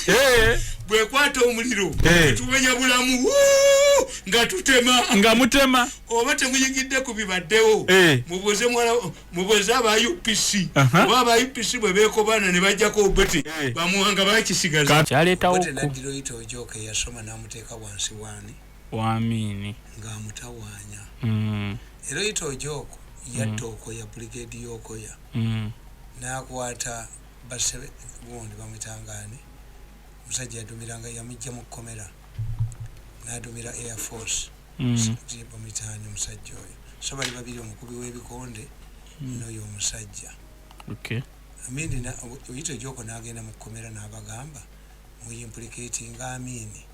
bwekwata omuliro tuwenya bulamu nga tutema nga mutema oba temuyigidde ku bibaddewo mubuuze aba UPC oba aba UPC bwe beekobana ne bajjako obeti bamuwanga bakisigaza kyaleetawo naddiro yita ojoka yasoma n'amuteeka wansi waamini ng'amutawaanya era yita ojoko yatta okoya brigade y'okoya n'akwata basebe gundi bamwitangaani musajja yadumiranga yamujja mu kkomera n'adumira Air Force bamwitaani omusajja oyo so bali babiri omukubi w'ebikonde n'oyo omusajja Amini oyita ojoko n'agenda mu kkomera n'abagamba muyimplicatinga Amini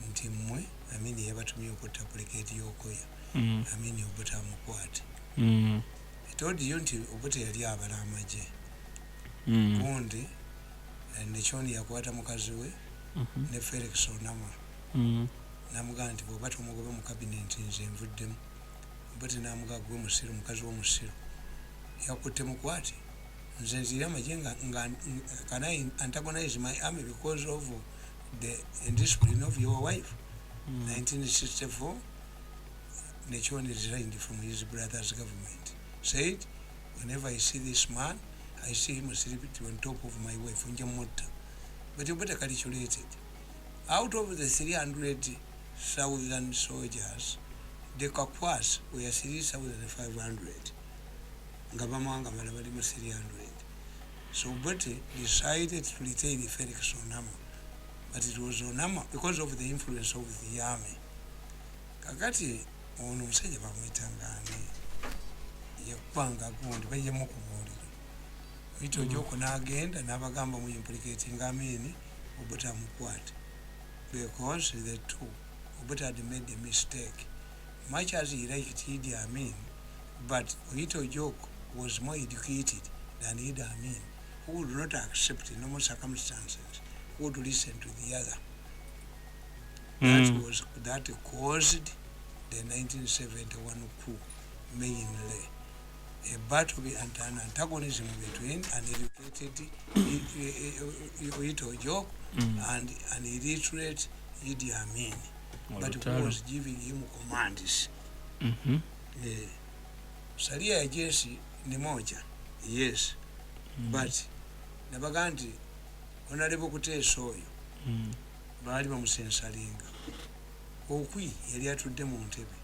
nti mmwe Amini yabatumye okutta brigade y'okoya Amini obuta amukwate etodiyo nti obuta yali abala amagye gundi nekyoni yakwata mukazi we ne Felix Onama namugamba nti bw'oba tumugobe mu kabineti nze nvuddemu obuti namugaa gwe musiru mukazi w'omusiru yakutte mukwati nze nzira amagye nga can I antagonize my army because of the indiscipline of your wife 1964 Nechoni resigned from his brother's government said whenever I see this man I see him sleeping on top of my wife Unjamota. But you better calculated. Out of the 300,000 soldiers, the Kakwas were 3,500. Ngabamanga Malabadima 300. So Betty decided to retain the Felix Onama. But it was Onama because of the influence of the army. Kakati ono musajja bamwitangani yakupanga gundi bajjemu kubuulira Ito Joko n'agenda n'abagamba mu implicating Amini obuta mukwate because the two obuta had made a mistake much as he liked Idi Amin but Ito Joko was more educated than Idi Amin who would not accept in normal circumstances who would listen to the other that caused the 1971 coup mainly a battle and an antagonism between an educated Ito Joko and an illiterate Idi Amin, but who was giving him commands. Salia ya jeshi ni moja, yes, but nabaganti Honorable Kuteesa oyo baali bamusensalinga okwi yali atudde mu ntebe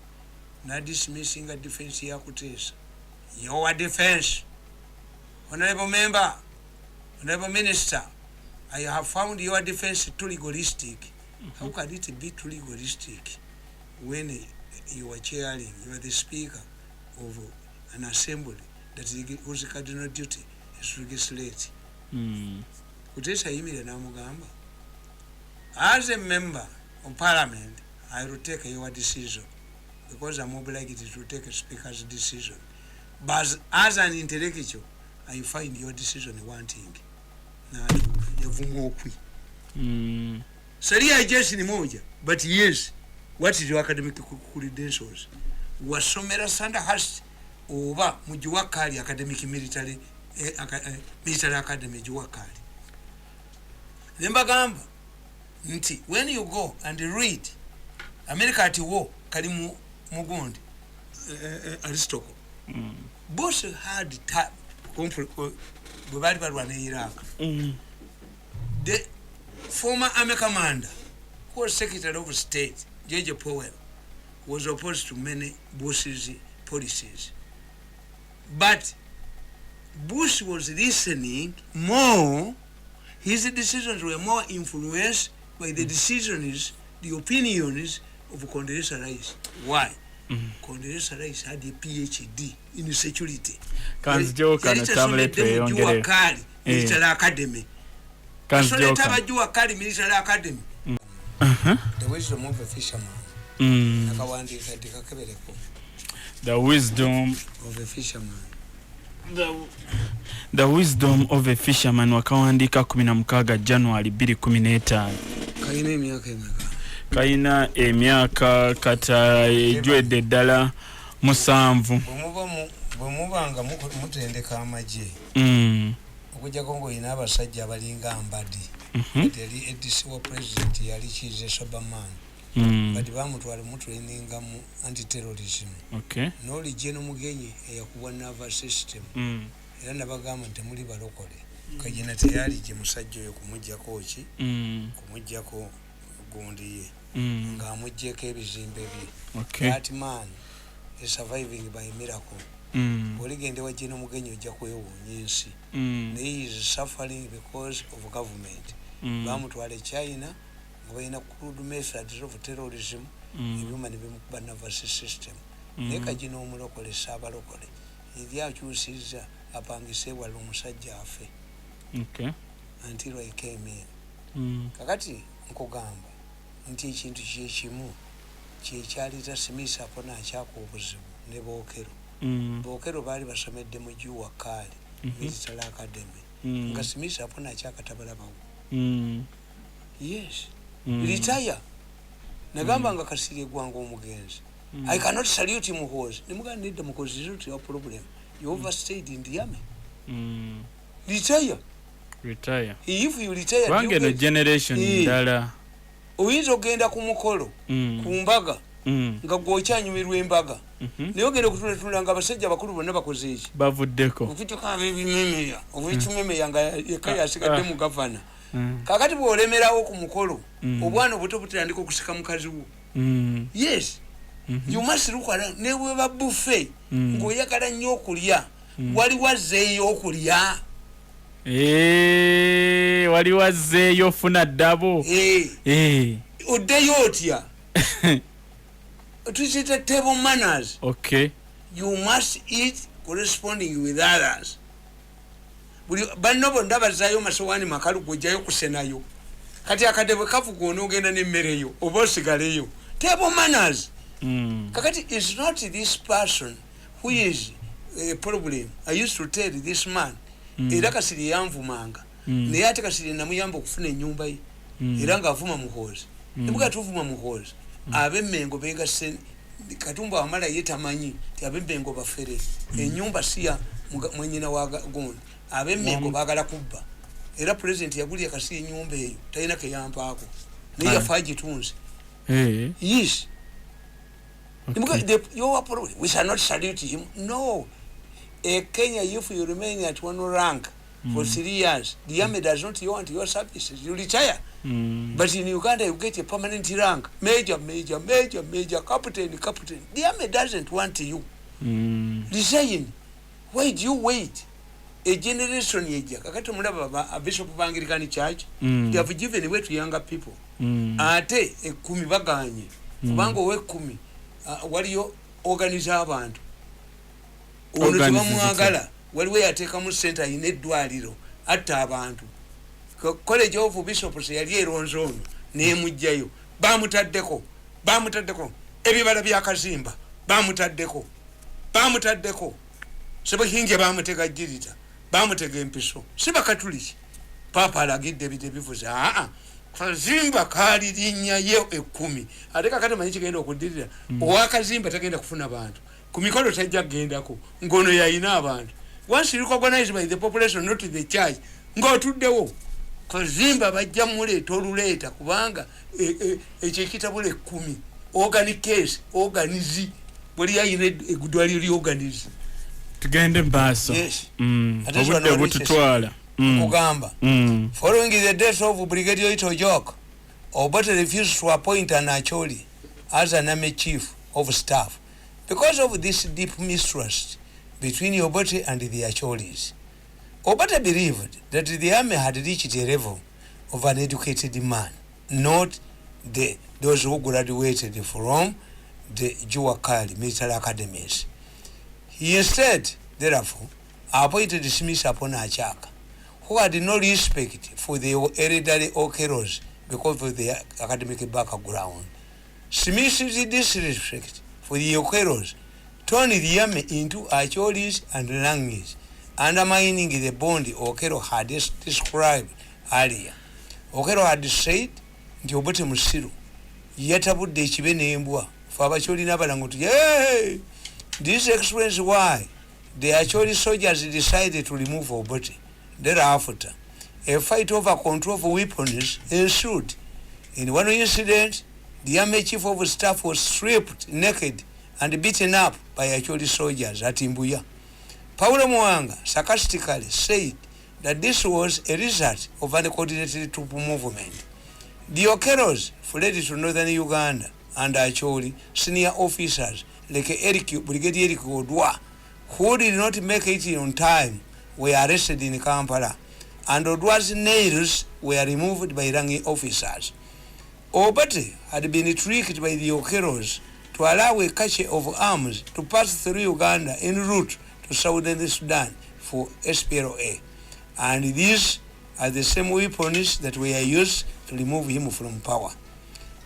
na dismissing a defense ya Kuteesa. Your defense, Honorable Member, Honorable Minister, I have found your defense too legalistic. How can it be too legalistic when you are chairing, you are the speaker of an assembly that is whose cardinal duty is legislate. Kutesa yimire namugamba, as a member of parliament, I will take your decision because I'm obliged to take a speaker's decision. But as an intellectual, I find your decision wanting. Na yavumo okwi. Saria jeshi ni moja, but yes, what is your academic credentials? Wasomera Sandhurst oba mujuwakali academic military academy juwakali. Nembagamba nti when you go and read America at war kali mugondi Aristotle. Bush had bwebali balwana Iraq. The former army commander who was Secretary of State, J.J. Powell, was opposed to many Bush's policies. But Bush was listening more. His decisions were more influenced by the decisions, the opinions of Condoleezza Rice. Why? Condoleezza Rice had a PhD in security. Kanzjoka na Tamale tweyongere. Military Academy. Kanzjoka. Military Academy. The wisdom of a fisherman. The wisdom of a fisherman. The wisdom of a fisherman wakawandika 16 January 2015. Kaina emyaka emeka. Kaina emyaka kata ejwedde ddala 7. Bwemubanga mutendeka amagye. Okujjako ng'olina abasajja abalinga Mbadi. Yali edisi wa president yali Kize Soberman. But bamutwala mutraininga mu anti-terrorism. Okay. Noli Jeno Mugenyi eyakubwa nervous system. Era nabagamba nti muli balokole. Kajina teyali gye musajja oyo kumuggyako ki? Kumuggyako gundi ye. Ng'amuggyeko ebizimbe bye. Okay. That man is surviving by miracle. Oligende wa Jeno Mugenyi ojja kwewuunya ensi. He is suffering because of government. Bamutwala China. Ngwina crude methods of terrorism, ebyuma nebimukuba nervous system. Neka jino omulokole sabalokole. Idi akyusiza apangise wali omusajja afe. Okay. Until I came in. Kakati nkugamba nti ekintu kyekimu kyekyaleta Smith apona akyako obuzibu ne Bookero. Bookero baali basomedde mu Juwakali Military Academy. Nga Smith apona akyakatabala bawo. Yes. Retire. Nagamba nga Kasirye gwango omugenzi. I cannot salute him because nimuga need them because it's not your problem. You overstayed in the army. Retire. If you retire, wange no generation ndala. Oyinza ogenda ku mukolo ku mbaga nga gwokyanyumirwa embaga. Naye ogenda okutula nga abasajja bakulu bonna bakoze eki. Bavuddeko. Okutuka abebimemeya. Obwekimemeya nga yekaya asigadde mu gavana. Kakati bw'olemerawo ku mukolo obwana obuto butandika okusika mukazi wo. Yes. You must look around. Ne bweba buffet ng'oyagala nnyo okulya wali wazzeeyo okulya. Wali wazzeeyo ofuna ddabo. Oddeyo otya. Tukiyita table manners. Okay. You must eat corresponding with others. Banno bonna bazaayo masowaani makalu gojjayo kusenayo. Kati akadebe kavuga onoogenda n'emmereyo oba osigaleyo. Table manners. Kakati it's not this person who is a problem. I used to tell this man. Era Kasirye yanvumanga. Naye ate Kasirye namuyamba okufuna ennyumba ye. Era ng'avuma muhoozi. Nebuga tuvuma muhoozi. Ab'Emmengo beegasse Katumba wamala ye tamanyi ti ab'Emmengo bafere. Ennyumba si ya mwennyina wa gundi. Ab'Emmengo baagala kubba. Era president yagulya Kasirye ennyumba eyo talina ke yampaako. Naye yafa agitunze. Yes. Okay. We shall not salute him. No. Kenya, if you remain at one rank for 3 years, the army does not want your services. You retire. But in Uganda, you get a permanent rank. Major, captain. The army doesn't want you. Resign. Why do you wait? A generation yeja. Kakati mulaba a bishop of Anglican Church. They have given away to younger people. Ate ekumi baganye. Kubango we kumi. Waliyo organize abantu. Ono tebamwagala waliwo yateekamu ssente ayina eddwaliro atta abantu. College of Bishops yali eronze ono n'emugjayo bamutaddeko ebibala byakazimba bamutaddeko Ssebuhinge bamutega jirita bamutega empiso si bakatuliki papa alagidde ebide bivuze kazimba kaali linnyayo 10 ate kakati manyi kigenda okuddirira owakazimba tagenda kufuna bantu ku mikolo tajja kugendako ngono yayina abantu once recognized by the population not the church ng'otuddewo kazimba bajja muleeta oluleeta kubanga ekyo ekitabula 10 organic case organize buli yayina eddwaliro lyoganize tugende mbaaso obudde bututwala kugamba following the death of Brigadier Itojok Obote refused to appoint an Acholi as an army chief of staff because of this deep mistrust between Obote and the Acholis. Obote believed that the army had reached a level of an educated man, not those who graduated from the Juwakali military academies. He instead, therefore, appointed Smith upon Achaka, who had no respect for the hereditary Okeros because of their academic background. Smith's disrespect for the Okeros turned the army into Acholis and Langis, undermining the bond Okero had described earlier. Okero had said, nti Obote musiru yatabudde ekibe n'embwa fe Abacholi n'abalango yay! This explains why the Acholi soldiers decided to remove Obote. Thereafter, a fight over control of weapons ensued. In one incident, the army chief of staff was stripped naked and beaten up by Acholi soldiers at Imbuya. Paulo Mwanga sarcastically said that this was a result of uncoordinated troop movement. The Okeros fled to northern Uganda and Acholi senior officers like Brigadier Eric Odwa, who did not make it on time, were arrested in Kampala, and Odwa's nails were removed by ranking officers. Obote had been tricked by the Okeros to allow a cache of arms to pass through Uganda en route to southern Sudan for SPLA, and these are the same weapons that were used to remove him from power.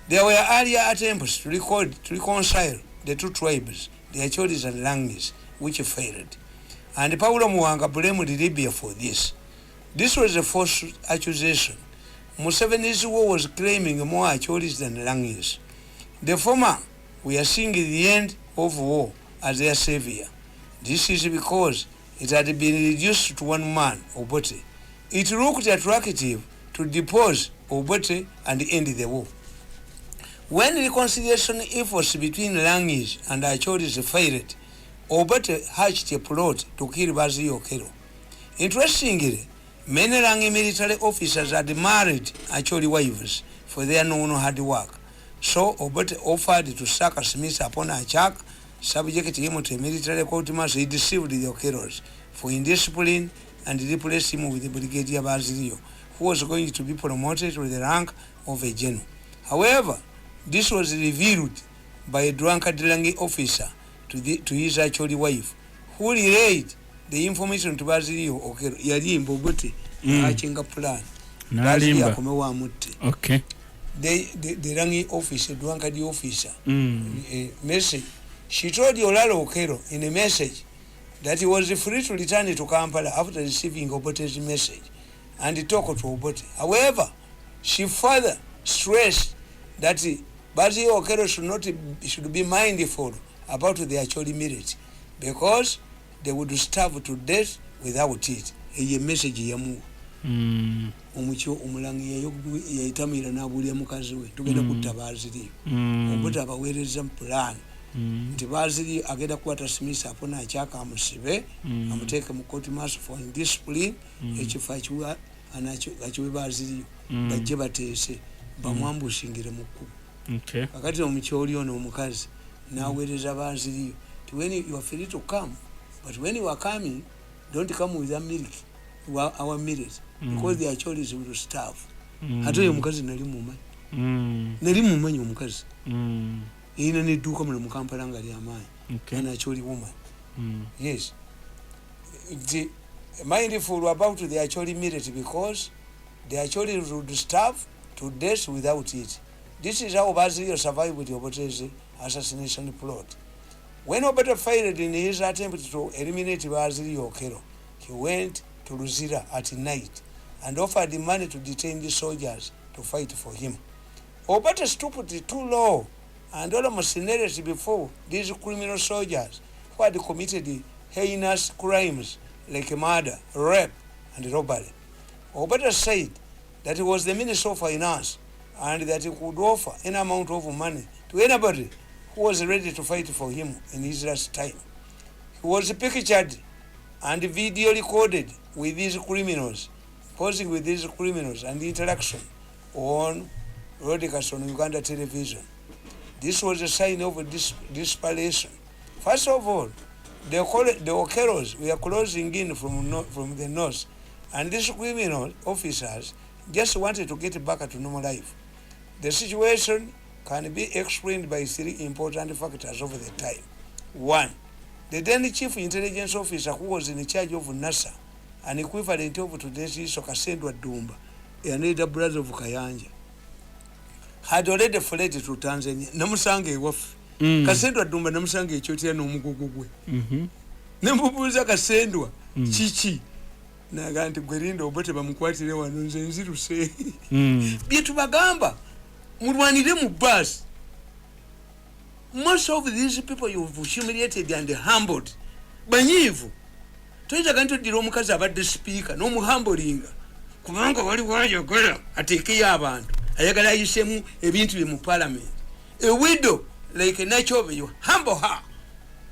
There were earlier attempts to reconcile the two tribes, the Acholis and Langis, which failed. And Paulo Mwanga blamed Libya for this. This was a false accusation. Museveni's war was claiming more Acholis than Langis. The former were seeing the end of war as their savior. This is because it had been reduced to one man, Obote. It looked attractive to depose Obote and end the war. When reconciliation efforts between Langis and Acholis failed, Obote hatched a plot to kill Bazi Okero. Interestingly, many Langi military officers had married Acholi wives for their known hard work. So Obote offered to sack Smith upon Achak, subject him to a military court martial. He deceived the Okeros for indiscipline and replaced him with the Brigadier Basilio, who was going to be promoted to the rank of a general. However, this was revealed by a drunkard Langi officer to his Acholi wife, who relayed the information to Basilio Okero. Yali Obote achinga plan. Basilio akomewa amutte. Okay. The Langi officer, drunkard officer, message. She told Olalo Okero in a message that he was free to return to Kampala after receiving Obote's message and talk to Obote. However, she further stressed that Bazi Okero should be mindful about the Acholi military because they would starve to death without it. A message yamu. Omucho omulangi yayitamira n'abulya mukazi we tugenda kutta Baaziri. Obote abaweereza plan. Nti Baaziri agenda kukwata Smith apona Achaka amusibe amuteeke mu court martial for indiscipline ekifo akiwe Baaziri bajje bateese bamwambushingire mu kkubo. Okay. Kakati omukyoli ono omukazi n'aweereza Baaziri. When you are free to come, but when you are coming, don't come with our milk, our millet, because the Acholis will starve. Ate oyo omukazi nali mumanyi omukazi. Ina ne duka mu Kampala nga lyamaanyi. Okay. An Acholi woman. Yes. mindful about the actually merit because they actually would starve to death without it. This is how Basilio survived with Obote's assassination plot. When Obote failed in his attempt to eliminate Basilio Okero, he went to Luzira at night and offered money to detain the soldiers to fight for him. Obote stooped too low and almost knelt before these criminal soldiers who had committed heinous crimes like murder, rape, and robbery. Obote said that he was the Minister of Finance and that he could offer any amount of money to anybody who was ready to fight for him in his last time. He was pictured and video recorded with these criminals, posing with these criminals and interaction on broadcast on Uganda television. This was a sign of desperation. First of all, the Okeros were closing in from the north, and these criminal officers just wanted to get back to normal life. The situation can be explained by three important factors over the time. One, the then chief intelligence officer who was in charge of NASA, an equivalent of today's Kasendwa Dumba, another brother of Kayanja, had already fled to Tanzania. Namusange waf. Kasendwa Dumba namusange echotia n'omugugugwe. Nembubuza Kasendwa chichi. Naganti gwerindo Obote bamukwatire wano nze nziruse. Byetu bagamba mulwanire mu bus. Most of these people you've humiliated and humbled. Banyivu. Toyita kanto dira omukazi abadde speaker n'omuhambulinga. Kubanga wali wayagala ateekeyo abantu. Ayagala ayisemu ebintu bye mu parliament. A widow like Nachobe, you humble her.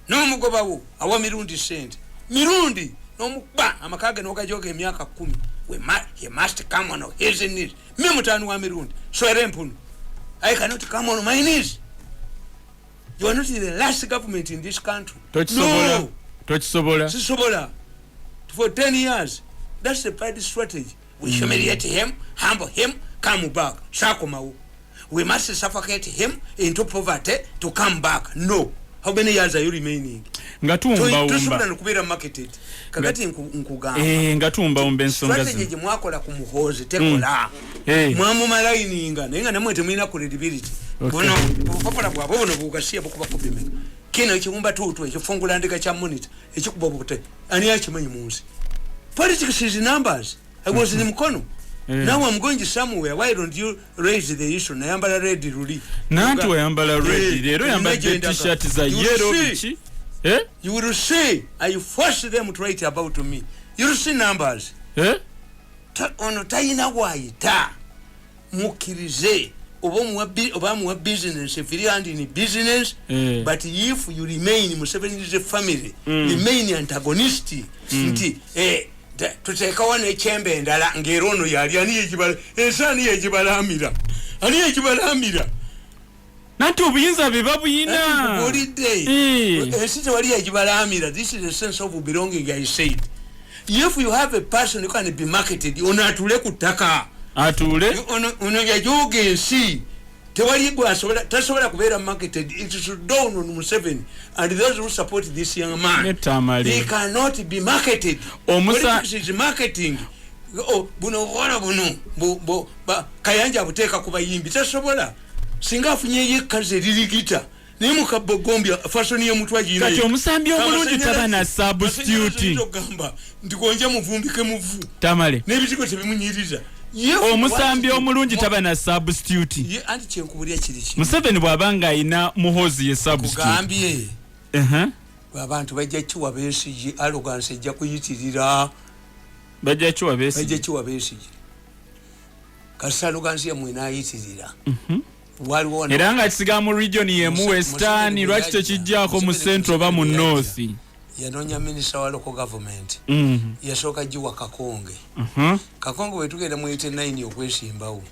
No mugobawo awa Mirundi sent. Mirundi no mukba amakage nokajoke emyaka 10. He must come on his knees. Me mutanu wa Mirundi. So erempunu. I cannot come on my knees. You are not the last government in this country. No. Sisobola. For 10 years. That's the party strategy. We humiliate him, humble him, come back. Sakomau. We must suffocate him into poverty to come back. No. How many years are you remaining? Ngatumba nukubira marketed. Kagati nkugamba. Ngatumba ensonga zino. Strategy mwakola ku muhozi tekola. Mwamu malayinga nenga namwete mwina credibility. Bono popola bwabo bono bugasiya bokuba kubimeka. Kino ekibumba tutu ekifungula ndika kya monitor ekikuba bukute. Ani akimanyi munsi. Politics is numbers. I was in Mkono. Now I'm going somewhere. Why don't you raise the issue? Nayambala red ruli. Nantu yambala red. Lero yambala t-shirt za yellow bichi. You will see. I force them to write about me. You will see numbers. Ono tayina waita. Mukirize. Obamu business. If you are in business, but if you remain Museveni's family, remain antagonistic. Tuteka wane chembe ndala ngerono yali ani yekibala ensani yekibalamira ani yekibalamira nanti obuyinza be babuyina holiday esite wali yekibalamira. This is the sense of belonging. I said if you have a person who can be marketed ono atule kutaka atule ono yajoge ensi tewali gwasobola tasobola kubeera marketed. It should dawn on Museveni and those who support this young man. Tamale. They cannot be marketed. Politics is marketing. Buno wala buno Kayanja buteka kubayimbi tasobola singa afunye yekaze liligita nemu kabogombya fashion ye mutwa jina kati omusambi omulungi tabana substitute gamba ndikonje muvumbike muvu Tamale nebitiko tebimunyiriza. Omusambi omulungi tabana substitute. Ye anti kyenkubulya kiri ki. Museveni bwabanga ina muhozi ye substitute. Kugambye. Abantu bajja kiwa Besigye arrogance ejja kuyitirira. Bajja kiwa Besigye. Kasi arrogance ya mwina ayitirira. Waliwo era nga kisiga mu region yemu western lwaki tekijjako mu central ba mu north. Yanonya minister wa local government. Yasooka jiwa Kakonge. Kakonge wetugenda mu 89 okwesimbawo.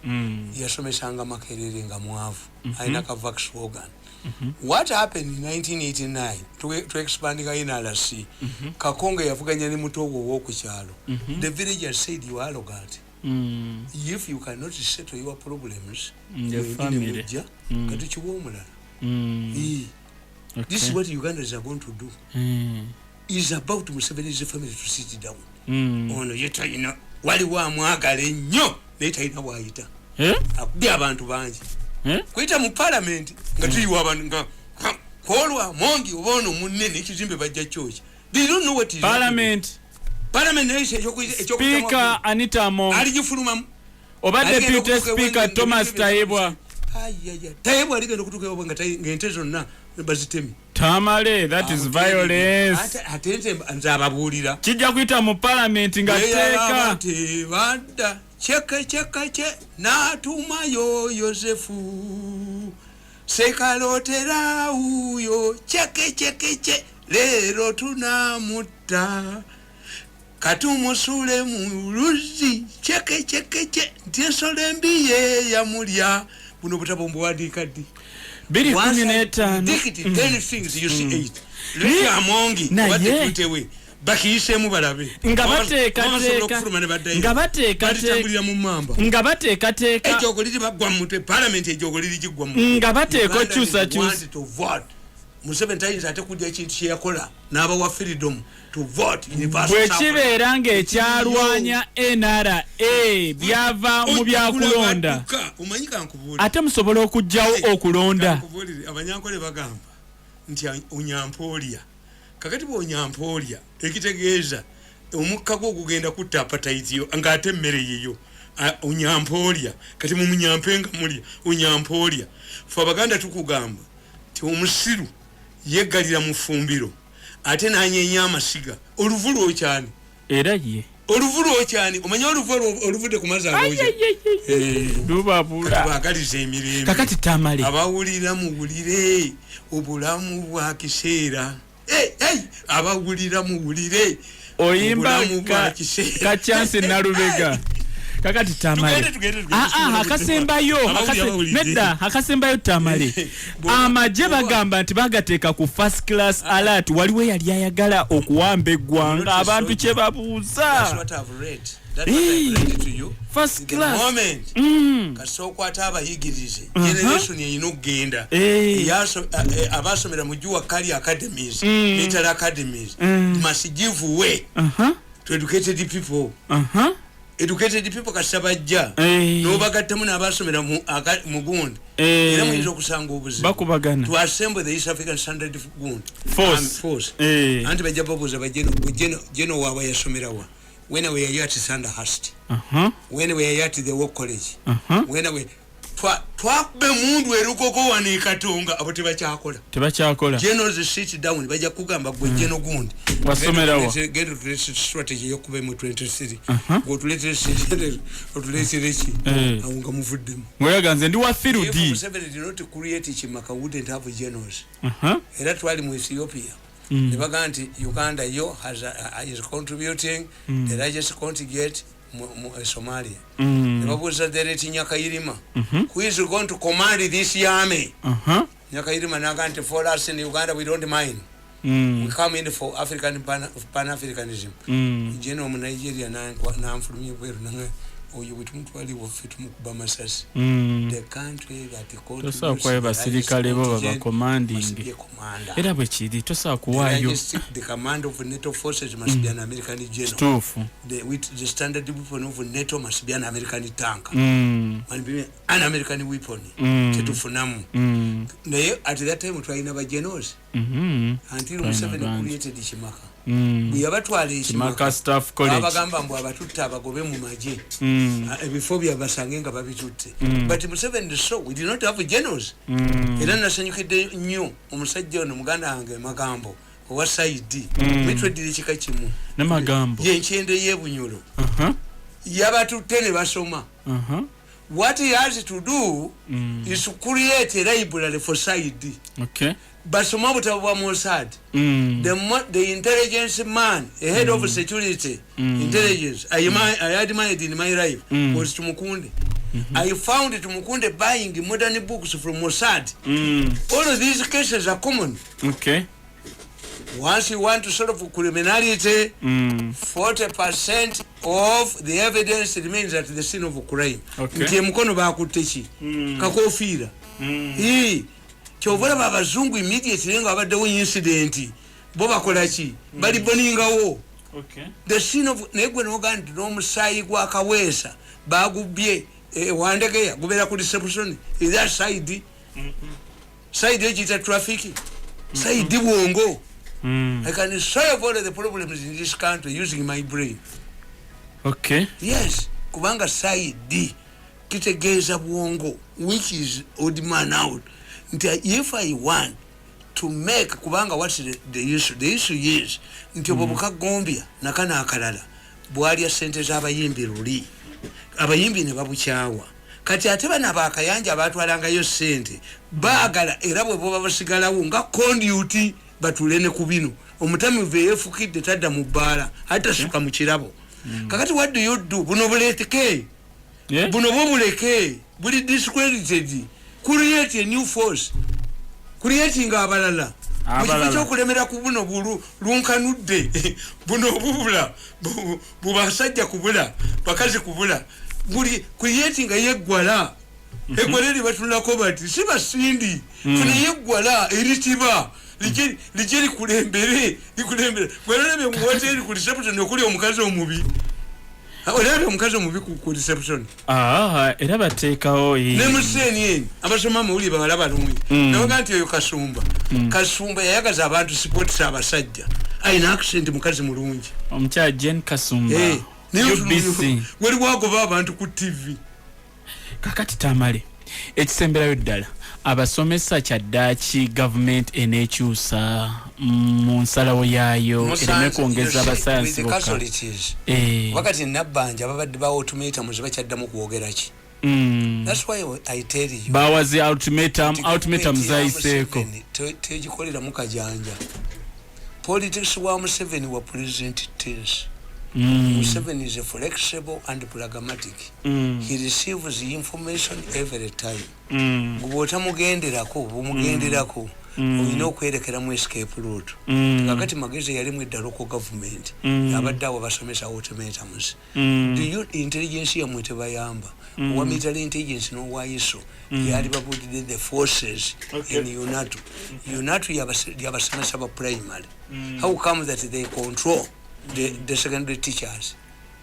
Yasomesanga Makerere nga mwavu. Aina ka vax organ. What happened in 1989 to expand NRC? Kakonge yavuganya ne mutogo w'okukyalo. The villagers said you are arrogant. If you cannot settle your problems, your family. This is what Ugandans are going to do. is about Museveni's family to sit down. Ono yeta ino waliwo amwagala ennyo naye talina bw'ayita. Akubye abantu bangi. Kuyita mu parliament nga tuyiwa abantu nga kolwa mongi obono munene ekizimbe bajja kyoki. They don't know what is Parliament naye Speaker Anita Among aligifulumamu. Oba Deputy Speaker Thomas Tayebwa. Tayebwa aligenda okutuuka nga ng'ente zonna bazitemi. Tamale, that is violence. Ate nze ababuulira. Kijja kuyita mu Parliament nga teeka. Tebadda cheke n'atumayo Yosefu. Sekalotera uyo cheke leero tunamutta. Katumusule mu luzzi cheke nti ensolo embi ye yamulya. Buno butabo mbuwandiika ddi. 2015 10 things you see 8. Leki amongi watetutewe bakiyisemu balabe nga bateekateeka ekyogoliri bagwa mu mutwe parliament ekyogoliri kigwa mu mutwe nga bateeka kyusa Museveni tayinza ate kujja ekintu kye yakola n'abawa freedom to vote bwe kibeera ng'ekyalwanya NRA byava mu byakulonda ate musobola okuggyawo okulonda. Abanyankole bagamba nti onyampoolya kakati bw'onyampoolya ekitegeeza omukka gwo ogugenda kutta apartheid yo ng'ate emmere yeyo onyampoolya kati mu munyampe nga mulya onyampoolya. Fe Abaganda tukugamba nti omusiru yeggalira mu ffumbiro ate n'anyeenya amasiga oluvu lwokyani era ye oluvu lwokyani omanya oluvu oluvudde ku mazzi agooja lubabula baagaliza emirembe. kakati Tamale abawulira muwulire obulamu bwa kiseera abawulira muwulire oyimba ka chance nalubega. kakati Tamale akasembayo Tamale amaje bagamba nti bagateeka ku first class alert. Waliwo yali ayagala okuwamba eggwanga abantu kye babuuza first class kasokwata abayigirize generation eyina okugenda abasomera mu Juwakali academies military academies must give way to educated people. Educated people kasabajja n'obagattamu n'abasomera mu gundi era muyinza okusanga obuzibu bakubagana to assemble the East African Standard Gundi Force anti bajja babuuza bajeno waabwe yasomerawa when we are at Sandhurst when we are at the War College when we twakube mundu erukoko wano Katonga abo tebakyakola generals sit down bajja kugamba gwe jeno gundi wasomerawa get strategy yokuba mu 23 go tuletere chi awunga muvuddemu mweganze ndi wa Firudi. Museveni did not create Chimaka wouldn't have generals era twali mu Ethiopia nebaga nti Uganda is contributing the largest contingent Somalia. Nebabuuza Dereti Nyakayirima who is going to command this army. Nyakayirima naga nti for us in Uganda we don't mind. We come in for African Pan-Africanism. General mu Nigeria namfulumye bweru nange oyo wetumutwali waffe tumukuba masasi. The country that tosa kwa basirikale bo baba commanding era bwe kiri tosa kuwayo the command of NATO forces must be an American general. The standard weapon of NATO must be an American tank and be an American weapon ketufunamu naye at that time twalina ba generals until Museveni created Chimaka yabatwala Chimaka Staff College abagamba mbu abatutta abagobe mu maje before byabasange nga babitutte but Museveni so we did not have generals era nasanyukidde nnyo omusajja ono muganda wange magambo owa Saidi mitwedire kika kimu ne magambo yenkyende yebunyulo yabatutte ne basoma what he has to do is to create a library for Saidi. Basoma butabo bwa Mossad. The intelligence man, a head of security intelligence I admired in my life was Tumukunde. I found Tumukunde buying modern books from Mossad. All of these cases are common. Once you want to solve criminality, 40% of the evidence remains at the scene of a crime. Nti mukono bakutechi kakofira. Kyovula babazungu immediately nga abaddewo incident bo bakola ki bali boningawo okay the scene of negwe nogandi no musayi gwa kaweesa bagubye wandegeya gubera ku reception is that side side ejita traffic side wongo I can solve all the problems in this country using my brain. Okay. Yes, kubanga side kitegeeza bwongo which is odd man out. If I want to make kubanga what's the issue? The issue is nti obuka gombia nakana akalala bwali sente z'abayimbi luli abayimbi ne babukyawa kati ate bana bakayanja abatwalanga yo sente baagala era bwe boba basigalawo nga conduit batulene ku bino omutami vefukidde tadda mu bbaala atasuka mu kirabo kakati what do you do buno buleteke buno bubuleke buli discredited create a new force creating abalala mukicho kulemera ku buno bulu lunkanudde buno bubula bubasajja kubula bakazi kubula buli creating yeggwala egwaleri batulako bati siba sindi funa yeggwala eritiba lijeri kulembere likulembere gwelebe mu hotel ku reception okuli omukazi omubi olebe omukazi omubi ku reception era bateekawo ne museni yeni abasoma mawuli balaba lumwe nabaganti oyo kasumba yayagaza abantu support abasajja ayina accent mukazi mulungi omucha Jen Kasumba UBC wali wagoba abantu ku TV kakati Tamale ekisemberayo ddala abasomesa kyaddaaki government enekyusa mu nsalawo yaayo ereme kwongeza abasayansi bokka wakati nabbanja babadde ba ultimatum zibakyaddamu kwogera ki that's why I tell you bawazi ultimatum zayiseeko tegikolera mu kajanja politics wa Museveni wa present tense Museveni is flexible and pragmatic. He receives the information every time. Gubota mugenderako bumugenderako olina okwerekera mu escape route kakati magezi yali mu local government abadde abo basomesa ultimatums the intelligence yamwe tebayamba wa military intelligence no waiso yali babudde the forces in UNATU yabasomesa ba primary how come that they control the secondary teachers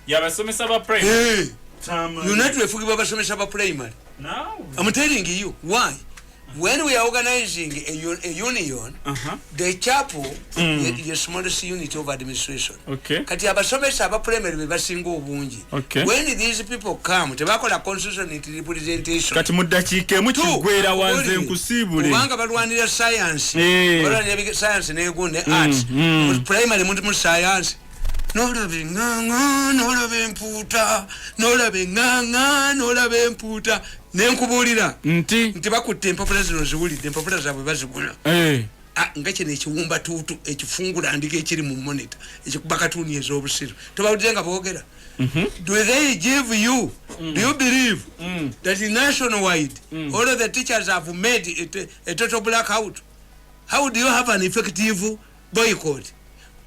yabasomesa ba primary UNATU efugi babasomesa ba primary no I'm telling you why. When we are organizing a union, the chapel is the smallest unit of administration. Okay. Kati abasomesa aba primary bebasinga obungi. Okay. When these people come, tebakola constitution representation. Kati mudakiike mu kigwera wanze nkusibule. Kubanga balwanira science. Balwanira science n'egonde arts. Primary mu science. Nolabe nganga, nolabe mputa, nolabe nganga, nolabe mputa. Nenkubulira nti bakutte empapula zino ziwulidde empapula zaabwe bazigula ngakye nekiwumba tuutu ekifungula andika ekiri mu monitor ekikuba katuuni ez'obusiru tobawulire nga boogera do they give you do you believe that nationwide all of the teachers have made a total blackout? How do you have an effective boycott?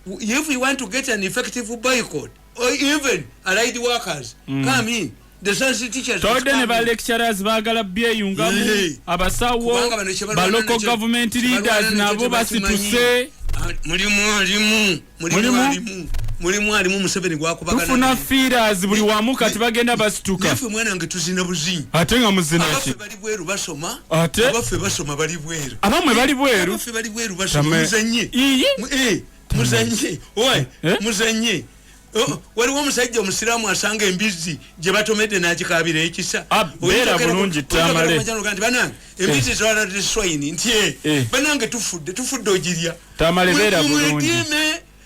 If you want to get an effective boycott or even allied workers come in, the science teachers ne ba lecturers bagala byeyungamu abasawo ba local government leaders nabo basituse mulimu alimu Museveni gwakubagana tufuna feelers buli wamu kati bagenda basituka nafe mwana nge tuzina buzinyi ate nga muzina ki abafe bali bweru basoma ate abafe basoma bali bweru abamwe bali bweru abafe bali bweru basoma muzanye muzanye oy muzanye waliwo omusajja omusiraamu asanga embizi gye batomedde n'agikabira ekisa beera bulungi Tamale banange embizi zalade swine nti banange tufudde ogirya Tamale beera bulungi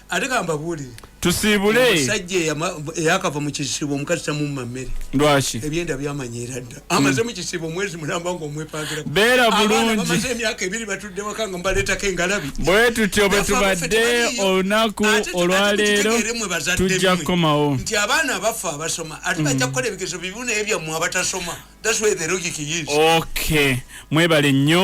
ate kambabuulire tusiibule omusajja eyakava mu kisibo omukazi tamumma mmere lwaki ebyenda byamanyira dda amaze mu kisibo omwezi mulamba ng'omwepangira beera bulungi amaze emyaka ebiri batudde waka nga mbaleetako engalabi bwe tutyo bwe tubadde olunaku olwaleero tujja kukomawo nti abaana abafa abasoma ate bajja kukola ebigezo bibi naye byammwe abatasoma. That's where the logic is. Okay mwebale nnyo